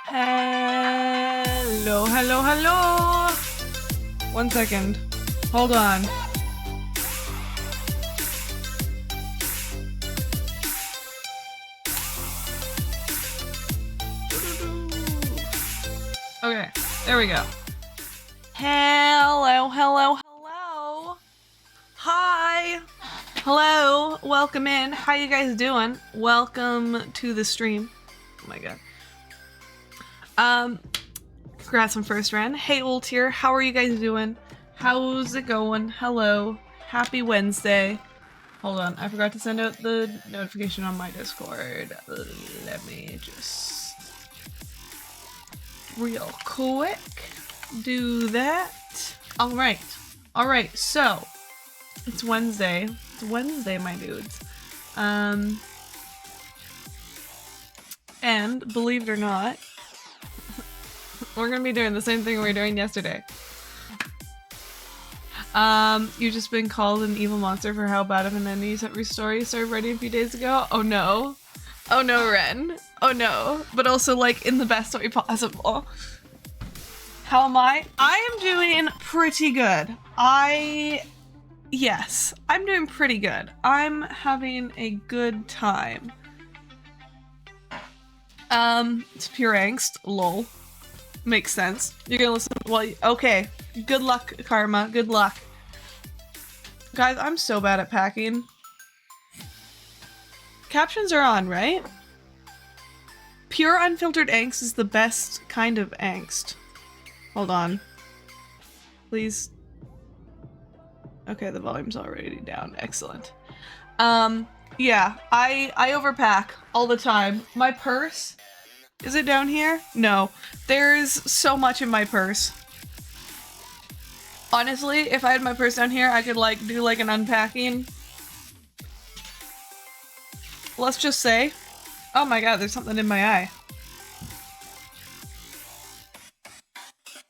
Hello, hello, hello. 1 second. Hold on. Okay, there we go. Hello, hello, hello. Hi. Hello, welcome in. How you guys doing? Welcome to the stream. Oh my god. Congrats on first round. Hey, Ult here. How are you guys doing? How's it going? Hello. Happy Wednesday. Hold on, I forgot to send out the notification on my Discord. Let me just real quick do that. Alright, so it's Wednesday. It's Wednesday, my dudes. And believe it or not, we're gonna be doing the same thing we were doing yesterday. You've just been called an evil monster for how bad of an ending you sent your story started writing a few days ago. Oh no. Oh no, Ren. Oh no. But also, like, in the best way possible. How am I? I am doing pretty good. Yes, I'm doing pretty good. I'm having a good time. It's pure angst. Lol. Makes sense. You're gonna listen. Well, okay. Good luck, Karma. Good luck. Guys, I'm so bad at packing. Captions are on, right? Pure unfiltered angst is the best kind of angst. Hold on. Please. Okay, the volume's already down. Excellent. Yeah, I overpack all the time. My purse. Is it down here? No. There's so much in my purse. Honestly, if I had my purse down here, I could, like, do, like, an unpacking. Let's just say... Oh my god, there's something in my eye.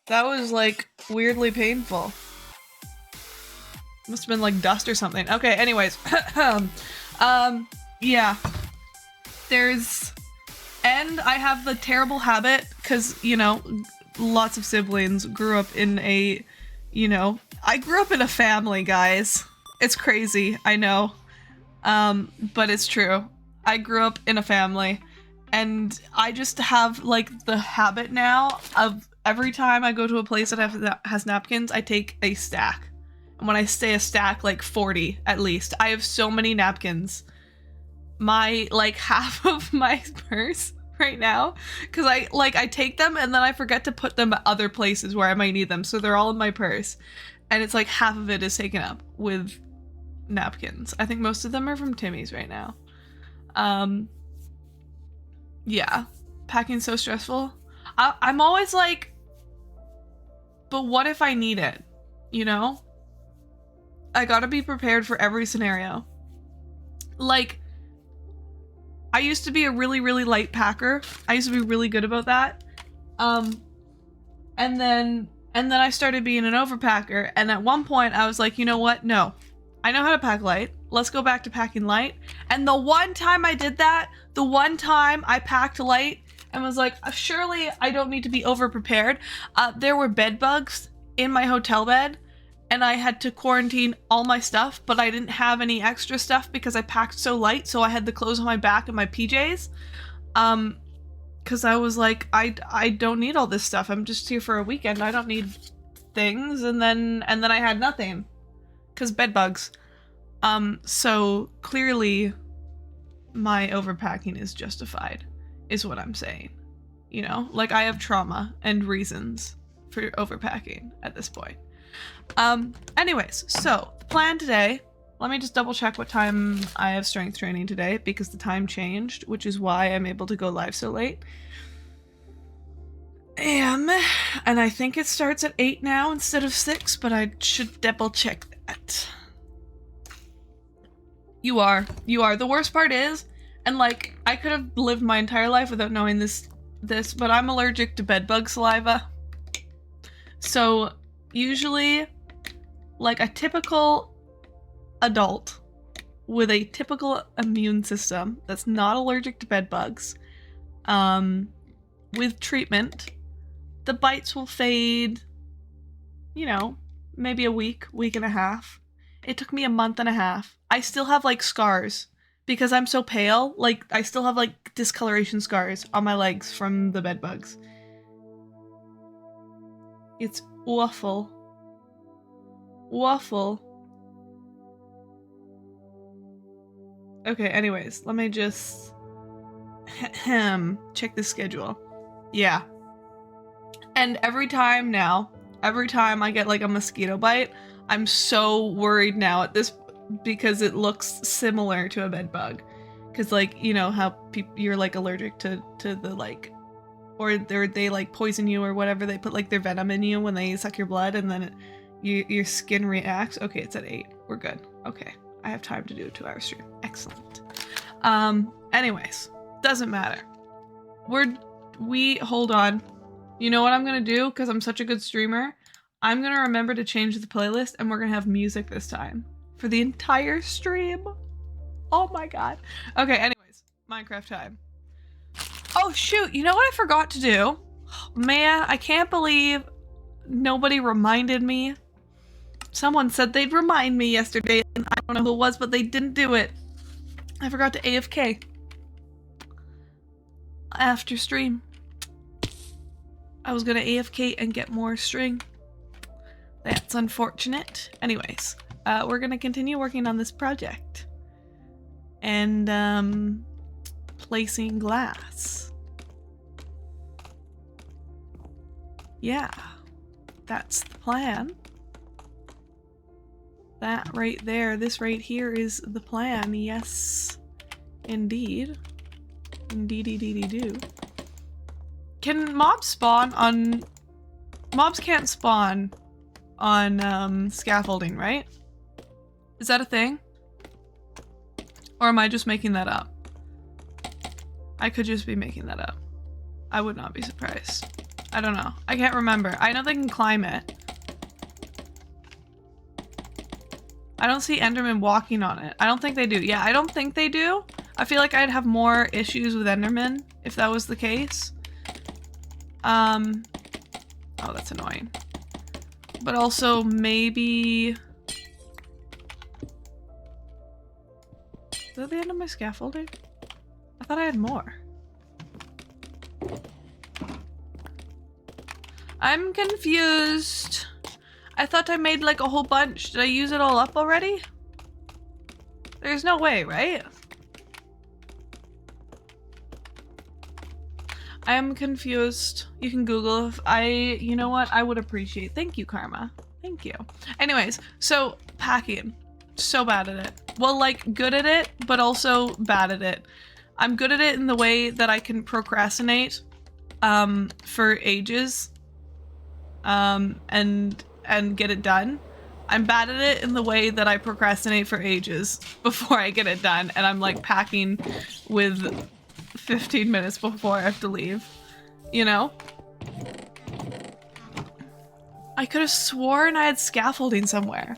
That was, like, weirdly painful. Must have been, like, dust or something. Okay, anyways. Yeah. There's... And I have the terrible habit, because, you know, lots of siblings grew up in a, you know, I grew up in a family, guys. It's crazy, I know. But it's true. I grew up in a family, and I just have, like, the habit now of every time I go to a place that has napkins, I take a stack. And when I say a stack, like 40 at least. I have so many napkins. My, like, half of my purse right now, because I take them and then I forget to put them at other places where I might need them, so they're all in my purse, and it's like half of it is taken up with napkins. I think most of them are from Timmy's right now. Yeah, packing's so stressful. I'm always like, but what if I need it, you know? I gotta be prepared for every scenario. Like, I used to be a really, really light packer. I used to be really good about that. And then I started being an overpacker, and at one point I was like, you know what? No. I know how to pack light. Let's go back to packing light. And the one time I did that, the one time I packed light and was like, surely I don't need to be over-prepared. There were bed bugs in my hotel bed, and I had to quarantine all my stuff, but I didn't have any extra stuff because I packed so light, so I had the clothes on my back and my PJs. Because I was like, I don't need all this stuff. I'm just here for a weekend. I don't need things. And then I had nothing. Because bed bugs. So clearly my overpacking is justified, is what I'm saying. You know? Like, I have trauma and reasons for overpacking at this point. Anyways, so the plan today, let me just double check what time I have strength training today, because the time changed, which is why I'm able to go live so late. And I think it starts at 8 now instead of 6, but I should double check that. You are. The worst part is, and like, I could have lived my entire life without knowing this, but I'm allergic to bedbug saliva. So usually, like a typical adult with a typical immune system that's not allergic to bed bugs, with treatment, the bites will fade, you know, maybe a week and a half. It took me a month and a half. I still have like scars because I'm so pale. Like I still have like discoloration scars on my legs from the bed bugs. It's awful. Awful. Okay, anyways, let me just check the schedule. Yeah. And every time I get like a mosquito bite, I'm so worried now at this because it looks similar to a bed bug. Cause like, you know how you're like allergic to the like, or they like poison you or whatever, they put like their venom in you when they suck your blood and then your skin reacts. Okay, it's at 8. We're good. Okay. I have time to do a 2-hour stream. Excellent. Anyways, doesn't matter. Hold on. You know what I'm gonna do? Because I'm such a good streamer. I'm gonna remember to change the playlist and we're gonna have music this time. For the entire stream. Oh my god. Okay, anyways. Minecraft time. Oh shoot, you know what I forgot to do? Man, I can't believe nobody reminded me. Someone said they'd remind me yesterday, and I don't know who it was, but they didn't do it. I forgot to AFK. After stream. I was gonna AFK and get more string. That's unfortunate. Anyways, we're gonna continue working on this project. And, placing glass. Yeah, that's the plan. That right there, this right here is the plan. Yes, indeed. Indeedy-dee-dee-doo. Can mobs spawn on... Mobs can't spawn on scaffolding, right? Is that a thing? Or am I just making that up? I could just be making that up. I would not be surprised. I don't know. I can't remember. I know they can climb it. I don't see Enderman walking on it. I don't think they do. Yeah, I don't think they do. I feel like I'd have more issues with Enderman if that was the case. Oh, that's annoying. But also maybe... Is that the end of my scaffolding? I thought I had more. I'm confused. I thought I made like a whole bunch. Did I use it all up already? There's no way, right? I am confused. You can Google if you know what? I would appreciate. Thank you, Karma. Thank you. Anyways, so packing. So bad at it. Well, like good at it, but also bad at it. I'm good at it in the way that I can procrastinate for ages and get it done. I'm bad at it in the way that I procrastinate for ages before I get it done, and I'm like packing with 15 minutes before I have to leave, you know? I could have sworn I had scaffolding somewhere.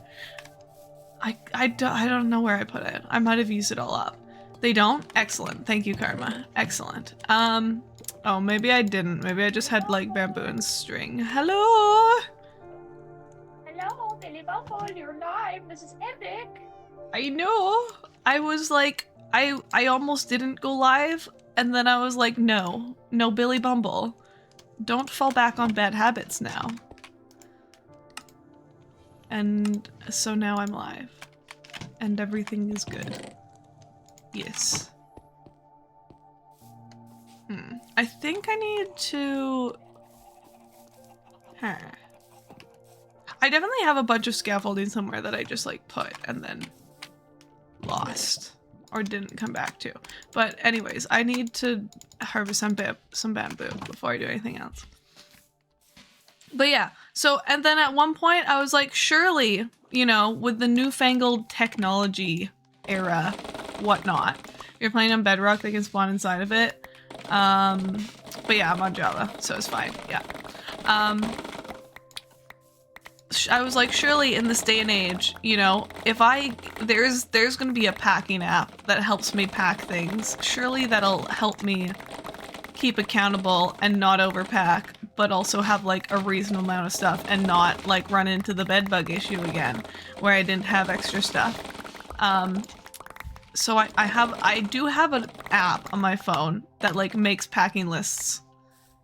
I don't know where I put it. I might have used it all up. They don't? Excellent. Thank you, Karma. Excellent. Oh, maybe I didn't. Maybe I just had like bamboo and string. Hello? Hello, Billy Bumble, you're live. This is epic. I know. I was like, I almost didn't go live, and then I was like, no, Billy Bumble. Don't fall back on bad habits now. And so now I'm live. And everything is good. Yes. I think I need to... I definitely have a bunch of scaffolding somewhere that I just like put and then lost. Or didn't come back to. But anyways, I need to harvest some bamboo before I do anything else. But yeah, so, and then at one point I was like, surely, you know, with the newfangled technology era, whatnot, you're playing on Bedrock, they can spawn inside of it. But yeah, I'm on Java, so it's fine, yeah. I was like, surely in this day and age, you know, if there's gonna be a packing app that helps me pack things. Surely that'll help me keep accountable and not overpack, but also have like a reasonable amount of stuff and not like run into the bed bug issue again where I didn't have extra stuff. So I do have an app on my phone that like makes packing lists,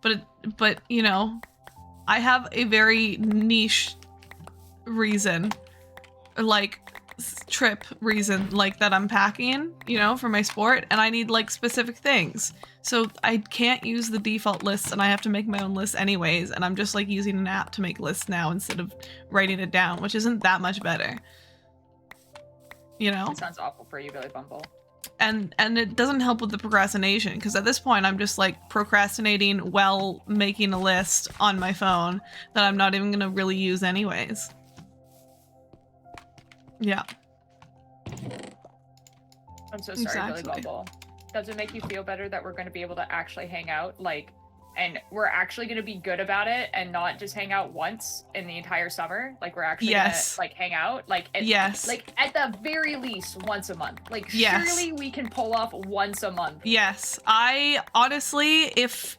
but you know, I have a very niche reason, like trip reason, like that I'm packing, you know, for my sport, and I need like specific things. So I can't use the default lists and I have to make my own lists anyways, and I'm just like using an app to make lists now instead of writing it down, which isn't that much better. You know? It sounds awful for you, Billy Bumble. And it doesn't help with the procrastination, because at this point I'm just like procrastinating while making a list on my phone that I'm not even gonna really use anyways. Yeah. I'm so sorry, Billy Bumble. Does it make you feel better that we're going to be able to actually hang out, like, and we're actually going to be good about it and not just hang out once in the entire summer? Like, we're actually gonna, like, hang out, like, like at the very least once a month. Like, surely we can pull off once a month. Yes, I honestly, if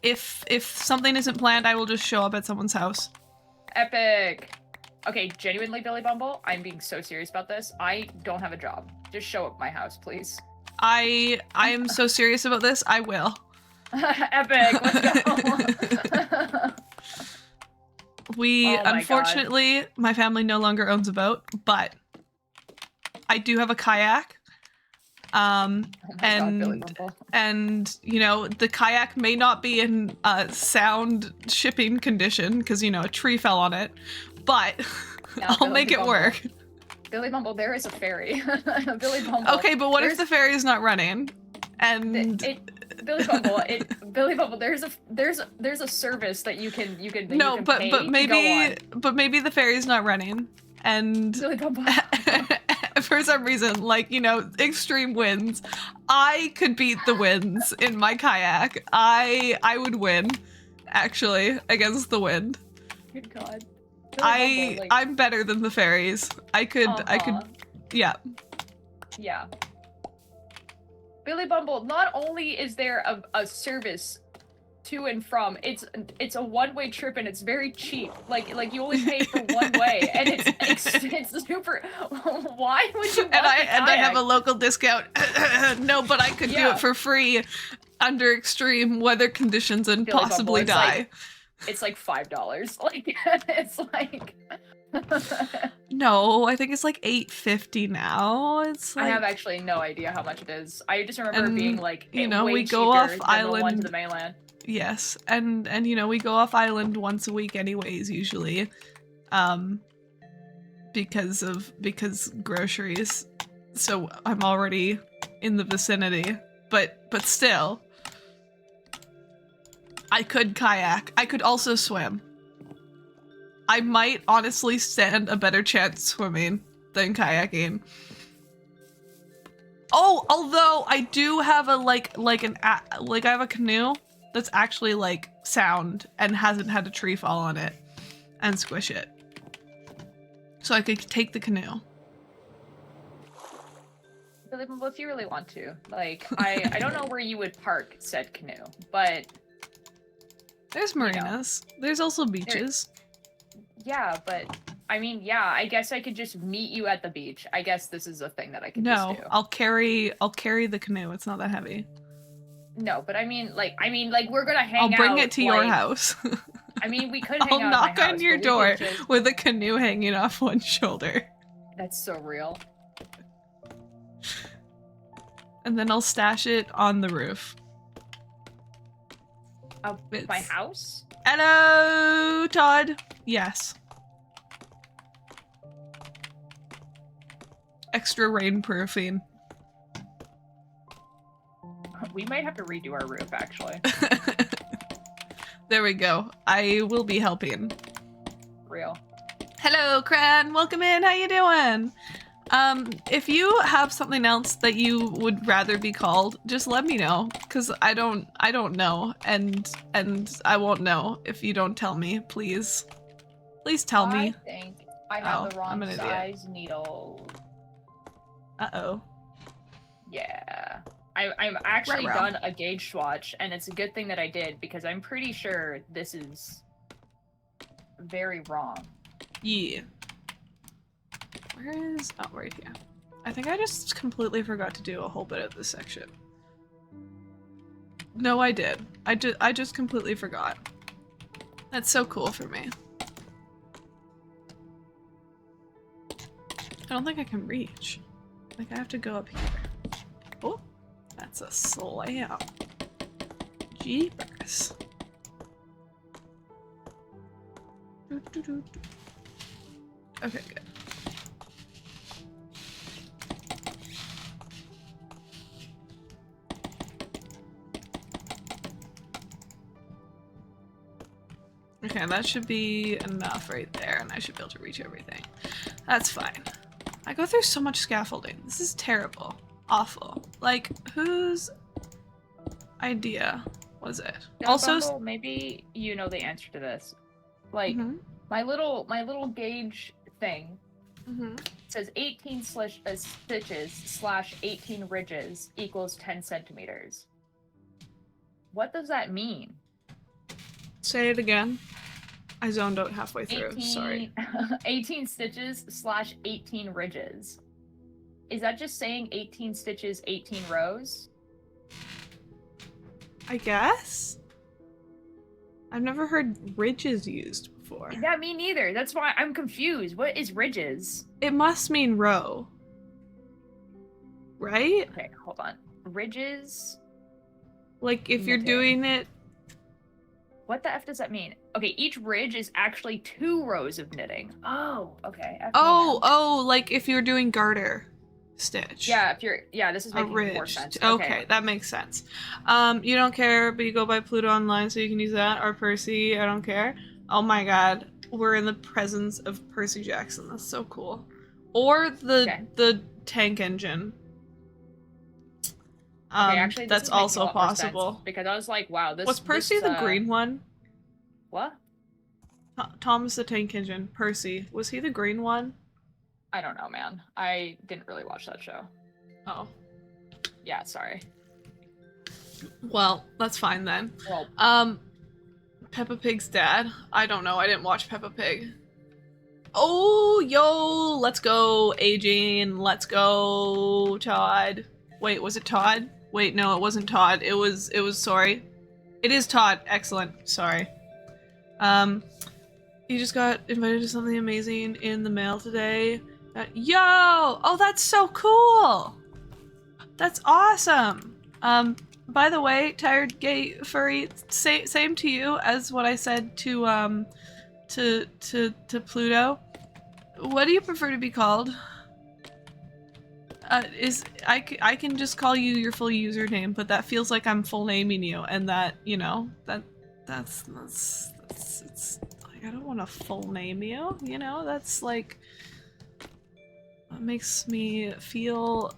something isn't planned, I will just show up at someone's house. Epic. Okay, genuinely, Billy Bumble, I'm being so serious about this. I don't have a job. Just show up at my house, please. I am so serious about this. I will. Epic. Let's go. We unfortunately, my family no longer owns a boat, but I do have a kayak. And you know, the kayak may not be in sound shipping condition because, you know, a tree fell on it, but I'll make it work. Billy Bumble, there is a ferry. Billy Bumble. Okay, but what if the ferry is not running? And Billy Bumble, Billy Bumble, there's a service that you can no, you can but pay but maybe the ferry's not running, and Billy Bumble. For some reason, like, you know, extreme winds, I could beat the winds in my kayak. I would win, actually, against the wind. Good God. I'm better than the fairies. I could, yeah. Yeah. Billy Bumble, not only is there a service to and from, it's a one-way trip and it's very cheap. Like you only pay for one way, and it's super. Why would you? Want and I have a local discount. No, but I could do it for free under extreme weather conditions and Billy possibly Bumble, die. It's like $5. Like it's like. No, I think it's like $8.50 now. It's like, I have actually no idea how much it is. I just remember being like, you know, way we go off cheaper than island the one to the mainland. Yes, and you know, we go off island once a week anyways, usually, because groceries. So I'm already in the vicinity, but still, I could kayak. I could also swim. I might honestly stand a better chance swimming than kayaking. Oh, although I do have a I have a canoe that's actually like sound and hasn't had a tree fall on it and squish it. So I could take the canoe. Billy Bumble, if you really want to, like, I don't know where you would park said canoe, but there's marinas. You know, there's also beaches. Yeah, but I mean, yeah, I guess I could just meet you at the beach. I guess this is a thing that I can just do. No, I'll carry the canoe. It's not that heavy. No, but I mean, like we're gonna hang out. I'll bring it to your house. I mean, we could hang out. I'll knock on your door with a canoe hanging off one shoulder. That's so real. And then I'll stash it on the roof. Of my house? Hello, Todd. Yes. Extra rainproofing. We might have to redo our roof, actually. There we go. I will be helping. Real. Hello, Cran. Welcome in. How you doing? If you have something else that you would rather be called, just let me know, because I don't know, and I won't know if you don't tell me. Please tell me. I think I have the wrong size needle. Uh-oh. Yeah. I'm actually Ruh-roh. done a gauge swatch, and it's a good thing that I did because I'm pretty sure this is very wrong. Yeah. Where is... Oh, right here. I think I just completely forgot to do a whole bit of this section. No, I did. I just completely forgot. That's so cool for me. I don't think I can reach. Like, I have to go up here. Oh, that's a slam. Jeepers. Okay, good. Okay, that should be enough right there, and I should be able to reach everything. That's fine. I go through so much scaffolding. This is terrible. Awful. Like, whose idea was it? Also, Bumble, maybe you know the answer to this. Like, mhm, my little gauge thing mhm. says 18 stitches slash 18 ridges equals 10 centimeters. What does that mean? Say it again. I zoned out halfway through. Sorry. 18 stitches slash 18 ridges. Is that just saying 18 stitches, 18 rows? I guess? I've never heard ridges used before. Yeah, me neither. That's why I'm confused. What is ridges? It must mean row. Right? Okay, hold on. Ridges? Like, if you're Okay. doing it... What the F does that mean? Okay, each ridge is actually 2 rows of knitting. Oh, okay. F Oh, me, oh, like if you're doing garter stitch. yeah, if you're, yeah, this is A making more ridge. sense. Okay, that makes sense. You don't care, but you go by Pluto Online, so you can use that. Or Percy, I don't care. Oh my god, we're in the presence of Percy Jackson. That's so cool. Or the tank engine. Okay, actually, this That's is making a also lot more sense, possible. because I was like, wow, this Was Percy the green one? What? Thomas the Tank Engine. Percy. Was he the green one? I don't know, man. I didn't really watch that show. Oh. Yeah, sorry. Well, that's fine then. Well, Peppa Pig's dad. I don't know. I didn't watch Peppa Pig. Oh, yo, let's go, Aging. Let's go, Todd. Wait, was it Todd? Wait, no, it wasn't Todd. It was, sorry. It is Todd. Excellent. Sorry. You just got invited to something amazing in the mail today. Yo! Oh, that's so cool! That's awesome! By the way, Tired Gay Furry, same to you as what I said to Pluto. What do you prefer to be called? I can just call you your full username, but that feels like I'm full naming you, and that, you know, that's it's like, I don't want to full name you, you know? That's like, that makes me feel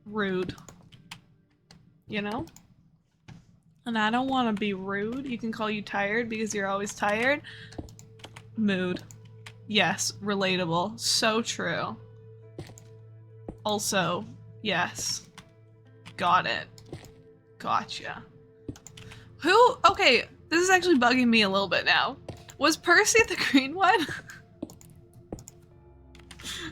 rude, you know? And I don't want to be rude. You can call you Tired because you're always tired. Mood. Yes, relatable. So true. Also, yes. Got it. Gotcha. Who? Okay, this is actually bugging me a little bit now. Was Percy the green one?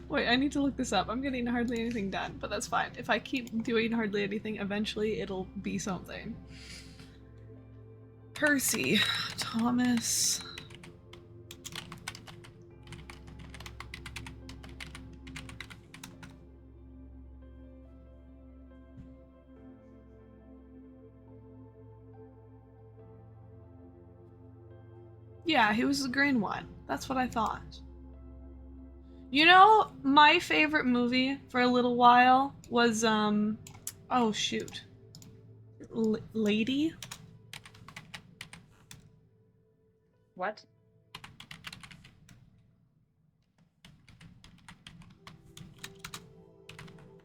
Wait, I need to look this up. I'm getting hardly anything done, but that's fine. If I keep doing hardly anything, eventually it'll be something. Percy. Thomas. Yeah, he was the green one. That's what I thought. You know, my favorite movie for a little while was, oh shoot. Lady? what?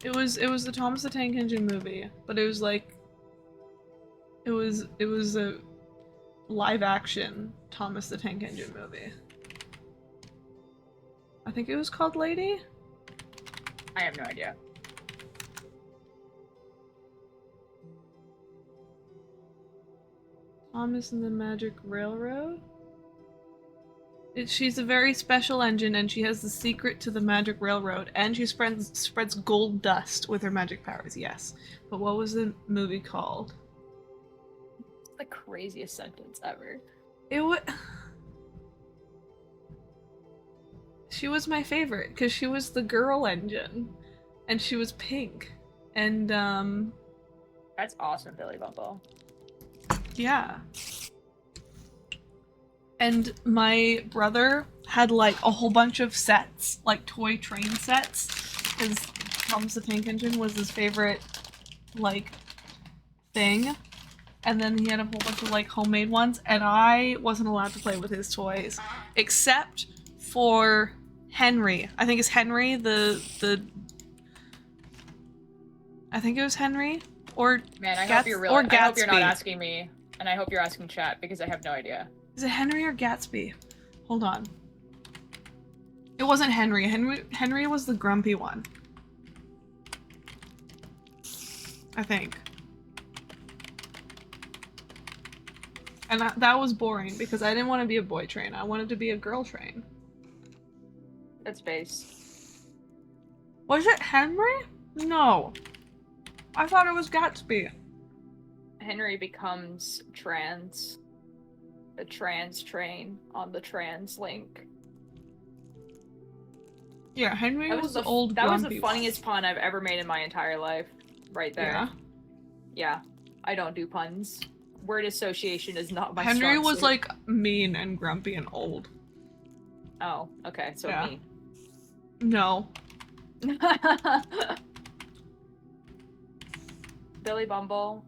It was the Thomas the Tank Engine movie, but it was like, it was a live action Thomas the Tank Engine movie. I think it was called Lady? I have no idea. Thomas and the Magic Railroad? She's a very special engine, and she has the secret to the Magic Railroad, and she spreads gold dust with her magic powers, yes. But what was the movie called? It's the craziest sentence ever. It was... She was my favorite, because she was the girl engine, and she was pink, and, That's awesome, Billy Bumble. yeah. And my brother had, like, a whole bunch of sets, like toy train sets, because Thomas the Tank Engine was his favorite, like, thing. And then he had a whole bunch of, like, homemade ones, and I wasn't allowed to play with his toys, except for Henry. I think it's Henry, I think it was Henry, or Man, I Gats- hope you're really. or I hope you're not Gatsby. asking me, and I hope you're asking chat because I have no idea. Is it Henry or Gatsby? Hold on. It wasn't Henry. Henry was the grumpy one. I think. And that was boring because I didn't want to be a boy train. I wanted to be a girl train. That's base. Was it Henry? No. I thought it was Gatsby. Henry becomes trans. The trans train on the trans link. Yeah, Henry That was was the the old That was grumpy the funniest pun I've ever made in my entire life. Right there. Yeah. Yeah. I don't do puns. Word association is not my Henry strong was suit. like mean and grumpy and old. Oh, okay, so Yeah. me. No. Billy Bumble.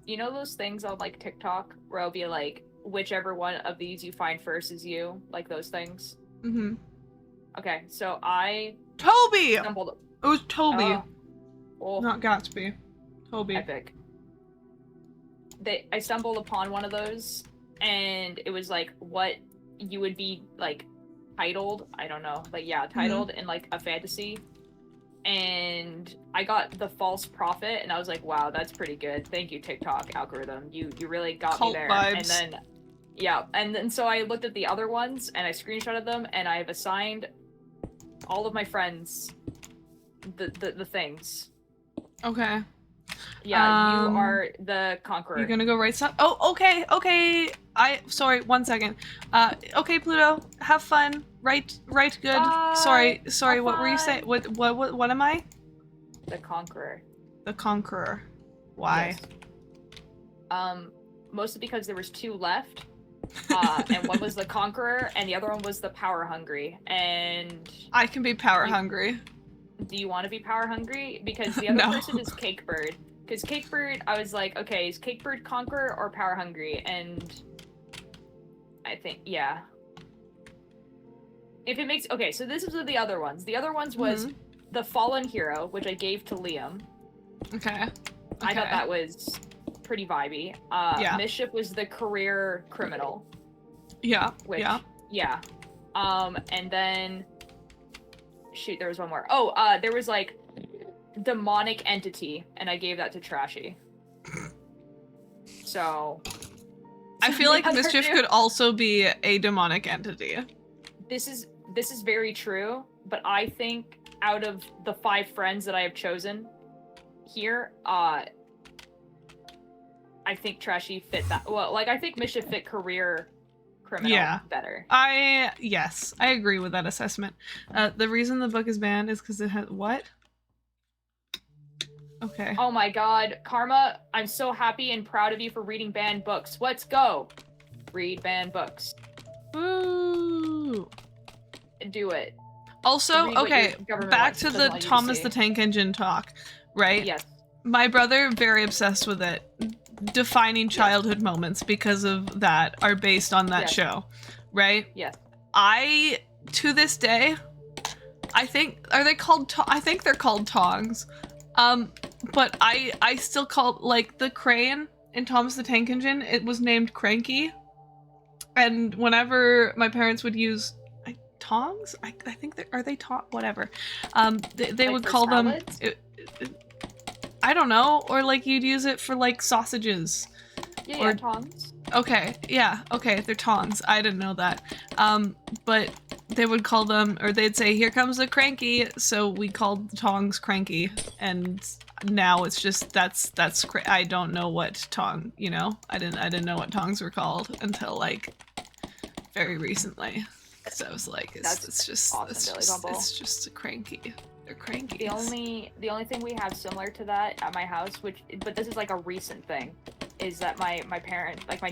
You know those things on like TikTok where it'll be like, whichever one of these you find first is you? Like those things? Mm-hmm. Okay, so I Toby! stumbled. It was Toby, Oh, not Gatsby. Toby. epic. I stumbled upon one of those, and it was like what you would be like titled. I don't know, like yeah, titled in like a fantasy. And I got the false prophet, and I was like, wow, that's pretty good. Thank you, TikTok algorithm. You really got Cult me there. vibes. And then yeah, and then so I looked at the other ones and I screenshotted them, and I've assigned all of my friends the things. Okay. Yeah, you are the conqueror. You're gonna go write stuff? Oh, okay. Sorry, 1 second. Okay, Pluto, have fun. Write good. Bye. Sorry, Have what were you saying? What am I? The conqueror. The Conqueror. Why? Yes. Mostly because there was 2 left. And one was the conqueror, and the other one was the power hungry. And I can be power hungry. do you want to be power hungry? Because the other No. person is Cakebird. Because Cakebird, I was like, okay, is Cakebird conqueror or power hungry? And I think, yeah. If it makes, okay, so this is the other ones. The other ones was the fallen hero, which I gave to Liam. Okay. I thought that was pretty vibey. Yeah. Mischief was the career criminal. Yeah. Which, yeah. yeah. And then, shoot, there was one more. Oh, there was like demonic entity, and I gave that to Trashy. So, I feel like the other Mischief two- could also be a demonic entity. This is very true, but I think out of the 5 friends that I have chosen here, I think Trashy fit that. Well, like I think Mischief fit career criminal better. Yes, I agree with that assessment. The reason the book is banned is because it has what? Okay. Oh my god, Karma, I'm so happy and proud of you for reading banned books. Let's go. Read banned books. Woo! Do it. Also, Read what okay, your government back wants- to doesn't the want you to Thomas see. the Tank Engine talk, right? Yes. My brother, very obsessed with it. Defining childhood moments because of that are based on that Yes. show, right? Yes. I, to this day, I think, are they called, I think they're called tongs. But I still call, like, the crane in Thomas the Tank Engine, it was named Cranky. And whenever my parents would use tongs, I think are they whatever. They Like would for call salads? them. I don't know, or like you'd use it for like sausages. Yeah, Or- tongs. Okay, yeah, okay, they're tongs. I didn't know that. But they would call them, or they'd say, "Here comes a cranky," so we called tongs cranky, and now it's just I don't know what tong, you know? I didn't know what tongs were called until like very recently. So I was like, it's just a cranky. They're cranky. The only thing we have similar to that at my house, but this is like a recent thing, is that my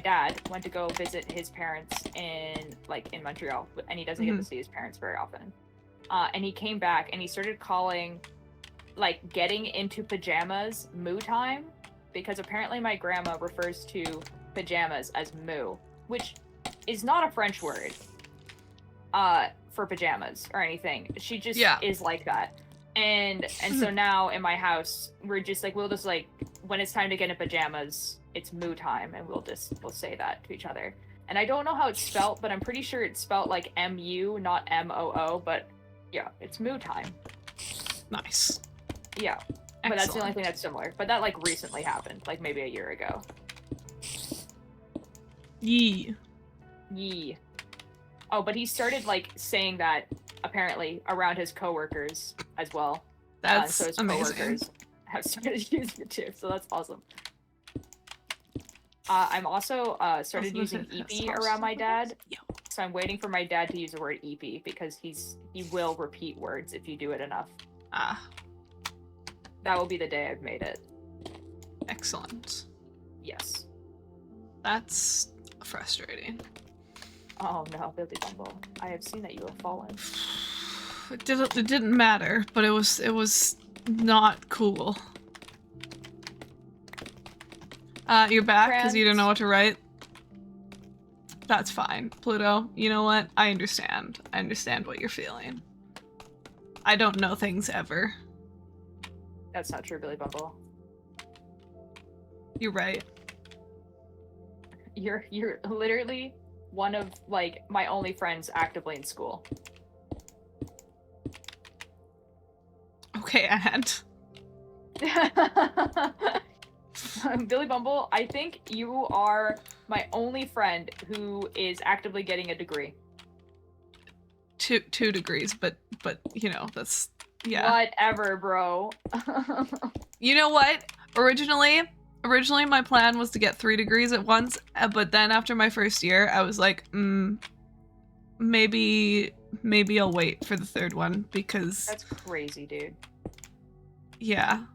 dad went to go visit his parents in Montreal, and he doesn't get to see his parents very often. And he came back and he started calling getting into pajamas moo time, because apparently my grandma refers to pajamas as moo, which is not a French word for pajamas or anything. She just is like that. And so now in my house, we're just we'll just when it's time to get in pajamas, it's moo time, and we'll say that to each other. And I don't know how it's spelt, but I'm pretty sure it's spelt like M-U, not M-O-O, but yeah, it's moo time. Nice. Yeah. Excellent. But that's the only thing that's similar. But that recently happened, maybe a year ago. Yee. Oh, but he started saying that apparently around his coworkers as well. That's so his amazing. Coworkers have started using it too, so that's awesome. I'm also started using EP around my dad. So I'm waiting for my dad to use the word EP, because he will repeat words if you do it enough. That will be the day I've made it. Excellent. Yes. That's frustrating. Oh no, Billy Bumble. I have seen that you have fallen. It didn't matter, but it was not cool. You're back because you don't know what to write? That's fine. Pluto, you know what? I understand. I understand what you're feeling. I don't know things ever. That's not true, Billy Bumble. You're right. You're literally one of my only friends actively in school. Okay, and Billy Bumble, I think you are my only friend who is actively getting a degree. Two degrees, but you know, that's Whatever, bro. You know what? Originally my plan was to get 3 degrees at once, but then after my first year, I was like, maybe I'll wait for the 3rd one, because that's crazy, dude. Yeah.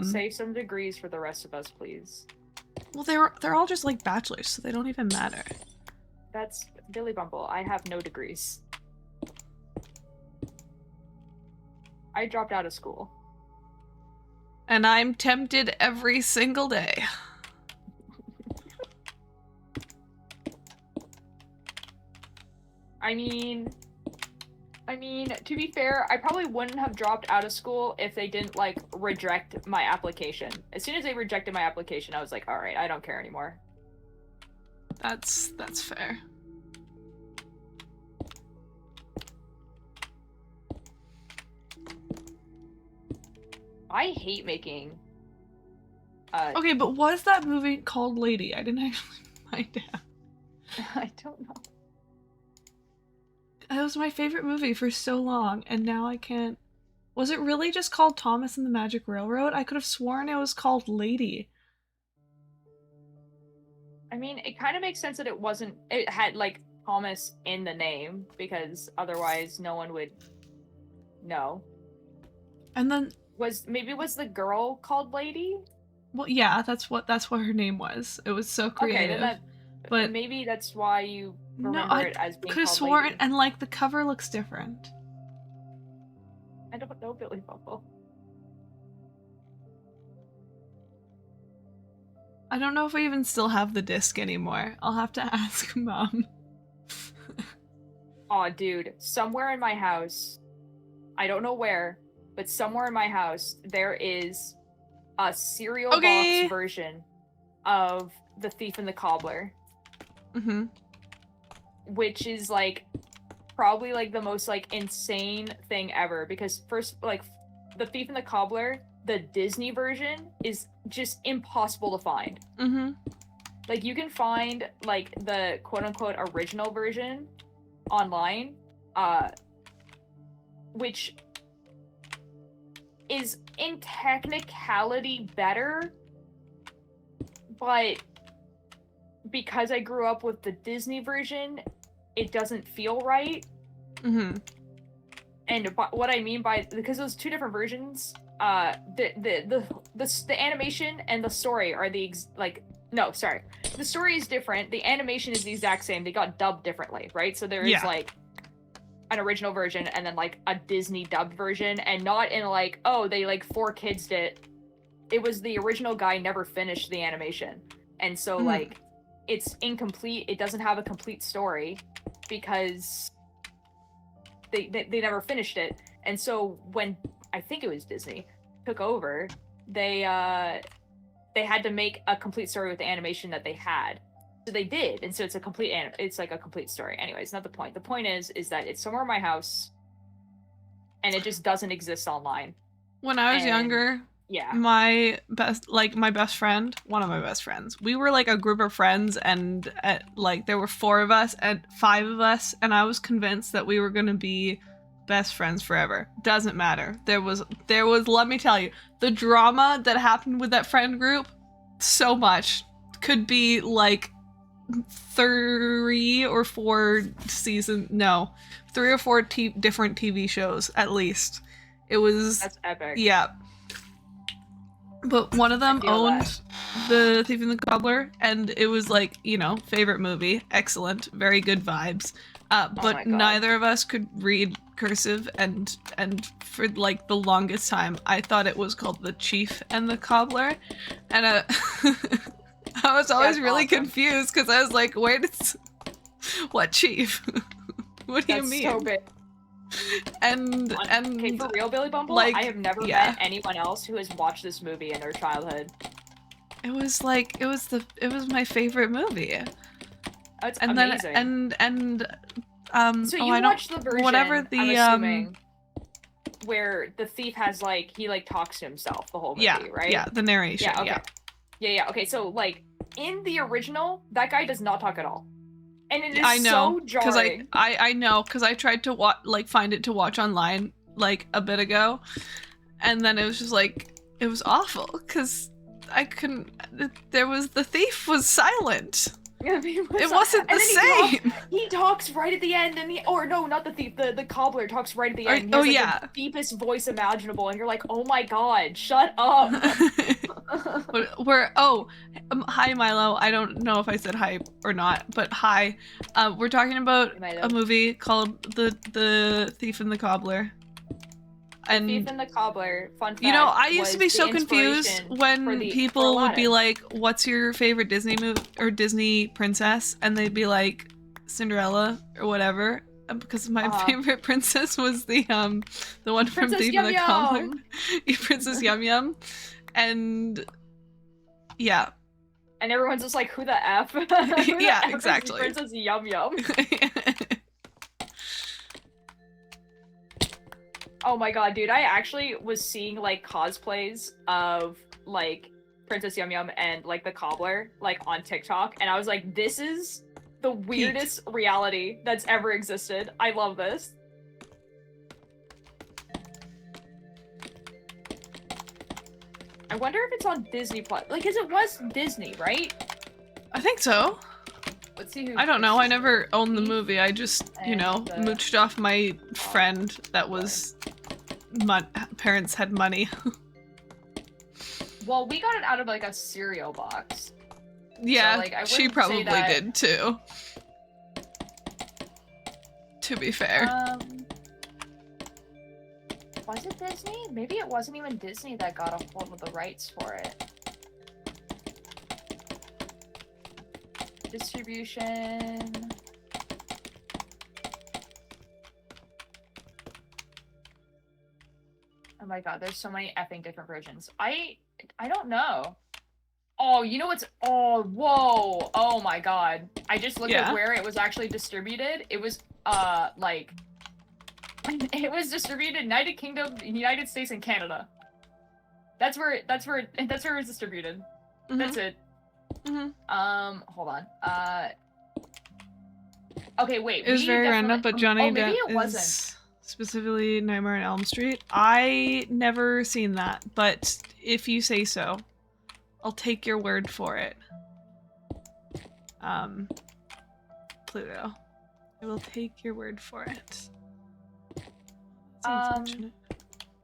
Save some degrees for the rest of us, please. Well, they're all just bachelors, so they don't even matter. That's Billy Bumble. I have no degrees. I dropped out of school. And I'm tempted every single day. I mean, to be fair, I probably wouldn't have dropped out of school if they didn't reject my application. As soon as they rejected my application, I was like, all right, I don't care anymore. That's fair. I hate making. Okay, but what is that movie called, Lady? I didn't actually find out. I don't know. It was my favorite movie for so long, and now I can't. Was it really just called Thomas and the Magic Railroad? I could have sworn it was called Lady. I mean, it kind of makes sense that it had Thomas in the name, because otherwise no one would know. And then was the girl called Lady? Well, yeah, that's what her name was. It was so creative. Okay, but maybe that's why you remember it as being called Lady. Could have sworn, and the cover looks different. I don't know, Billy Bumble. I don't know if I even still have the disc anymore. I'll have to ask Mom. Aw, dude. Somewhere in my house, I don't know where, but somewhere in my house, there is a cereal box version of The Thief and the Cobbler. Mm-hmm. Which is, probably, the most, insane thing ever. Because first, The Thief and the Cobbler, the Disney version, is just impossible to find. Mm-hmm. Like, you can find, like, the quote-unquote original version online, which is in technicality better, but because I grew up with the Disney version, it doesn't feel right. Mm-hmm. And what I mean by, because those two different versions, the animation and the story are the no, sorry, the story is different. The animation is the exact same. They got dubbed differently, right? So there is like an original version and then like a Disney dubbed version, and not in like, oh, they like 4 kids did. It was the original guy never finished the animation, and so like it's incomplete. It doesn't have a complete story because they never finished it. And so when I think it was Disney took over, they had to make a complete story with the animation that they had. So they did, and so it's a complete it's like a complete story. Anyways, not the point. The point is that it's somewhere in my house, and it just doesn't exist online. When I was younger, my best friend, one of my best friends, we were like a group of friends, and like there were 4 of us and 5 of us, and I was convinced that we were gonna be best friends forever. Doesn't matter. There was let me tell you, the drama that happened with that friend group, so much. Could be like 3 or 4 different TV shows at least. It was, that's epic. Yeah. But one of them owned The Thief and the Cobbler, and it was like, you know, favorite movie, excellent, very good vibes. But neither of us could read cursive, and for like the longest time, I thought it was called The Chief and the Cobbler, and I was always really confused because I was like, wait, what chief? What do you mean? So big. And okay, for real, Billy Bumble, like, I have never met anyone else who has watched this movie in their childhood. It was like it was my favorite movie. That's and amazing. So you watched the version, whatever the I'm assuming, where the thief has like he like talks to himself the whole movie, right? Yeah, the narration. Yeah, okay. Yeah. Okay, so like in the original, that guy does not talk at all. And it is so jarring. I know, because I tried to find it to watch online like a bit ago, and then it was just like, it was awful because I couldn't. The thief was silent. It wasn't the same. He talks right at the end, and not the thief. The cobbler talks right at the end. He has, the deepest voice imaginable, and you're like, oh my god, shut up. Hi Milo. I don't know if I said hi or not, but hi. We're talking about a movie called The Thief and the Cobbler. And Thief and the Cobbler, fun fact, you know, I used to be so confused when people would be like, what's your favorite Disney movie or Disney princess? And they'd be like, Cinderella or whatever. Because my favorite princess was the one from Thief and the Cobbler. Princess Yum Yum. And yeah. And everyone's just like, who the F? Yeah, exactly. Princess Yum Yum. Oh my god, dude, I actually was seeing, like, cosplays of, like, Princess Yum Yum and, like, the Cobbler, like, on TikTok, and I was like, this is the weirdest reality that's ever existed. I love this. I wonder if it's on Disney Plus. Like, because it was Disney, right? I think so. Let's see who. I don't know. I never owned the movie. I just, you know, mooched off my friend that was. Parents had money. Well, we got it out of like a cereal box. Yeah, so, like, she probably did too. To be fair. Was it Disney? Maybe it wasn't even Disney that got a hold of the rights for it. Distribution. Oh my god, there's so many effing different versions. I don't know. Oh, you know what's... Oh, whoa! Oh my god. I just looked at where it was actually distributed. It was, like... It was distributed in United Kingdom, United States, and Canada. That's where it was distributed. Mm-hmm. That's it. Hold on. Okay, wait. It was very random, but Johnny maybe Depp it wasn't. is specifically Nightmare on Elm Street. I never seen that, but if you say so, I'll take your word for it. Pluto. I will take your word for it. That's unfortunate.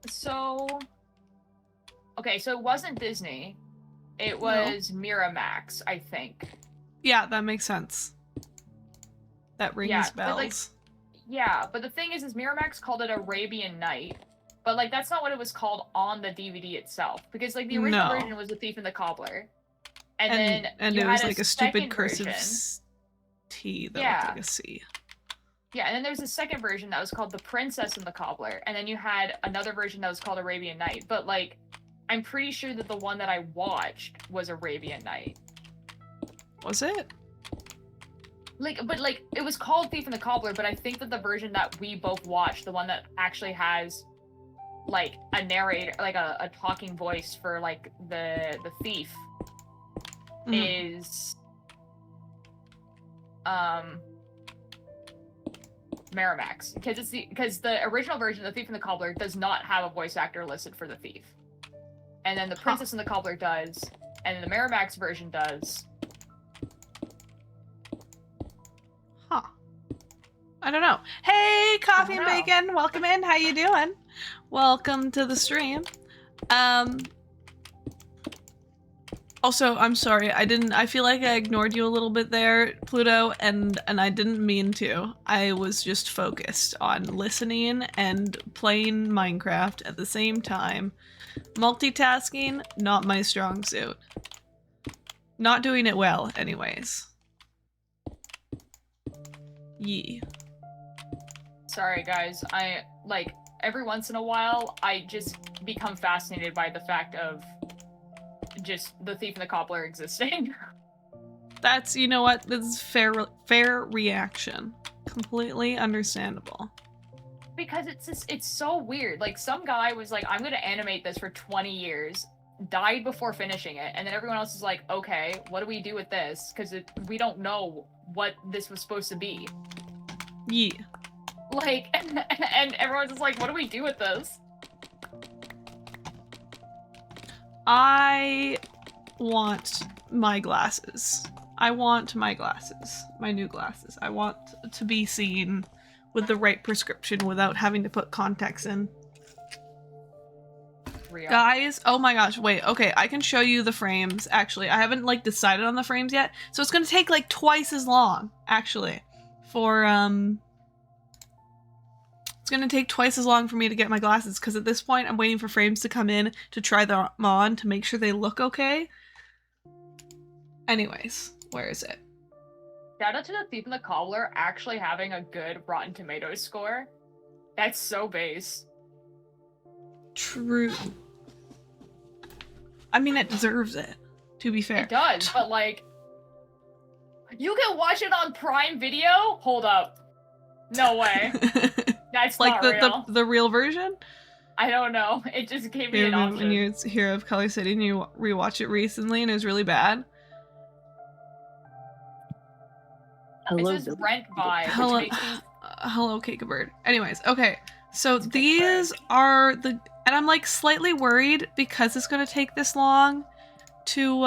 So... Okay, so it wasn't Disney. It was Miramax, I think. Yeah, that makes sense. That rings bells. But the thing is Miramax called it Arabian Night. But, like, that's not what it was called on the DVD itself. Because, like, the original version was The Thief and the Cobbler. And it was, like, a stupid version. cursive T that looked like a C. Yeah, and then there's a second version that was called The Princess and the Cobbler. And then you had another version that was called Arabian Night. But, like, I'm pretty sure that the one that I watched was Arabian Night. Was it? But it was called Thief and the Cobbler, but I think that the version that we both watched, the one that actually has, like, a narrator, like a talking voice for, like, the thief, is, Miramax. Because the original version, The Thief and the Cobbler, does not have a voice actor listed for the thief. And then The Princess and the Cobbler does, and the Miramax version does. Huh. I don't know. Hey, Coffee and Bacon! Welcome in. How you doing? Welcome to the stream. Also, I'm sorry. I feel like I ignored you a little bit there, Pluto, and I didn't mean to. I was just focused on listening and playing Minecraft at the same time. Multitasking, not my strong suit. Not doing it well, anyways. Yee. Sorry, guys. Every once in a while, I just become fascinated by the fact of just the Thief and the Cobbler existing. That's, you know what, this is fair reaction. Completely understandable. Because it's so weird. Like, some guy was like, I'm gonna animate this for 20 years, died before finishing it, and then everyone else is like, okay, what do we do with this? Because we don't know what this was supposed to be. Yeah. Like, and everyone's just like, what do we do with this? I want my glasses. I want my glasses. My new glasses. I want to be seen with the right prescription without having to put contacts in. Real. Guys, oh my gosh, wait, okay, I can show you the frames, actually. I haven't, like, decided on the frames yet, so it's gonna take, like, twice as long, actually, for, it's gonna take twice as long for me to get my glasses, because at this point, I'm waiting for frames to come in to try them on to make sure they look okay. Anyways, where is it? Shout out to the Thief and the Cobbler actually having a good Rotten Tomatoes score. That's so base. True. I mean, it deserves it, to be fair. It does, but like, you can watch it on Prime Video? Hold up. No way. That's like not real. the real version? I don't know. It just gave me an option. When you hear of Color City and you rewatch it recently and it was really bad. Hello, this is Rent vibe. Hello, hello, Cakebird. Anyways, okay. So these are the, and I'm like slightly worried because it's gonna take this long to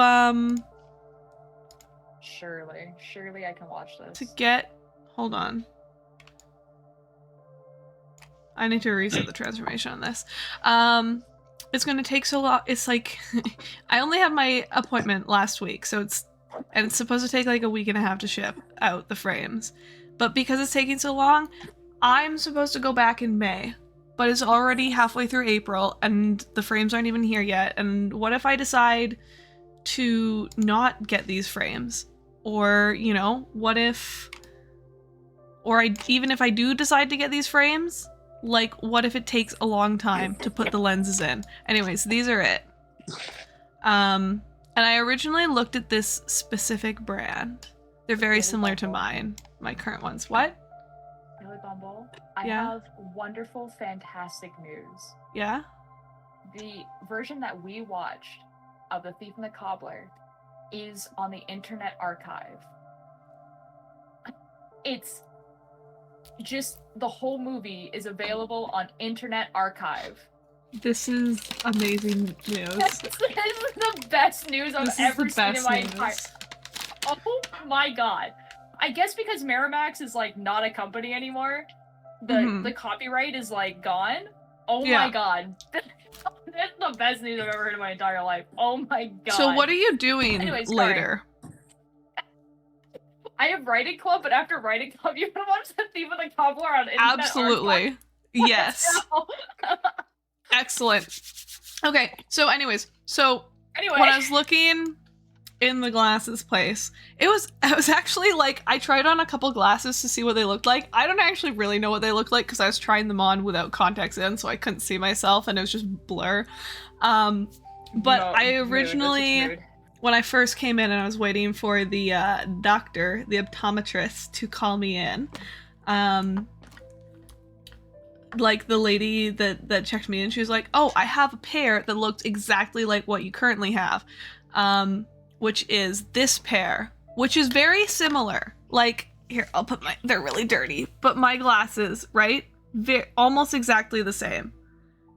Surely I can watch this. To get, hold on. I need to reset the transformation on this. It's gonna take so long. It's like, I only had my appointment last week, so it's supposed to take like a week and a half to ship out the frames. But because it's taking so long, I'm supposed to go back in May, but it's already halfway through April and the frames aren't even here yet. And what if I decide to not get these frames? Or, you know, what if, or even if I do decide to get these frames, like, what if it takes a long time to put the lenses in? Anyways, these are it. And I originally looked at this specific brand. They're very similar to mine, my current ones. What? Really, Bumble? I have wonderful, fantastic news. Yeah? The version that we watched of The Thief and the Cobbler is on the Internet Archive. It's just the whole movie is available on Internet Archive. This is amazing news. This is the best news I've ever seen in my entire. Oh my god! I guess because Miramax is like not a company anymore, the copyright is like gone. Oh my god! That's the best news I've ever heard in my entire life. Oh my god! So what are you doing later? I have writing club, but after writing club, you want to watch the Thief of the Cobbler on Internet Absolutely. Archive? Yes. Excellent. Okay, so anyways, when I was looking in the glasses place, I was actually like, I tried on a couple glasses to see what they looked like. I don't actually really know what they look like because I was trying them on without contacts in, so I couldn't see myself and it was just blur. But I originally, when I first came in and I was waiting for the doctor, the optometrist, to call me in, like the lady that checked me in, she was like, oh, I have a pair that looked exactly like what you currently have, which is this pair, which is very similar. Like, here, I'll put they're really dirty, but my glasses, right? Almost exactly the same,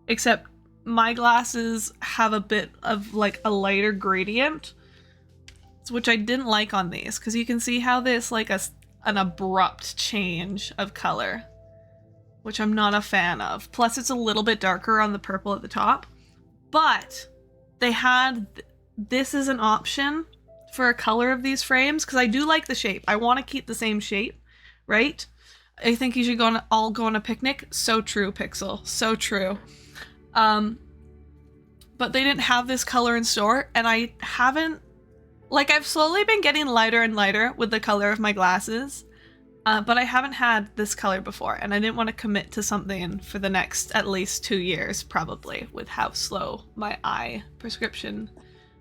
except my glasses have a bit of like a lighter gradient, which I didn't like on these, because you can see how there's like an abrupt change of color, which I'm not a fan of. Plus it's a little bit darker on the purple at the top, but they had this as an option for a color of these frames, because I do like the shape. I want to keep the same shape, right? I think you should all go on a picnic. So true, Pixel. So true. But they didn't have this color in store, and I haven't, like, I've slowly been getting lighter and lighter with the color of my glasses, but I haven't had this color before, and I didn't want to commit to something for the next at least 2 years, probably, with how slow my eye prescription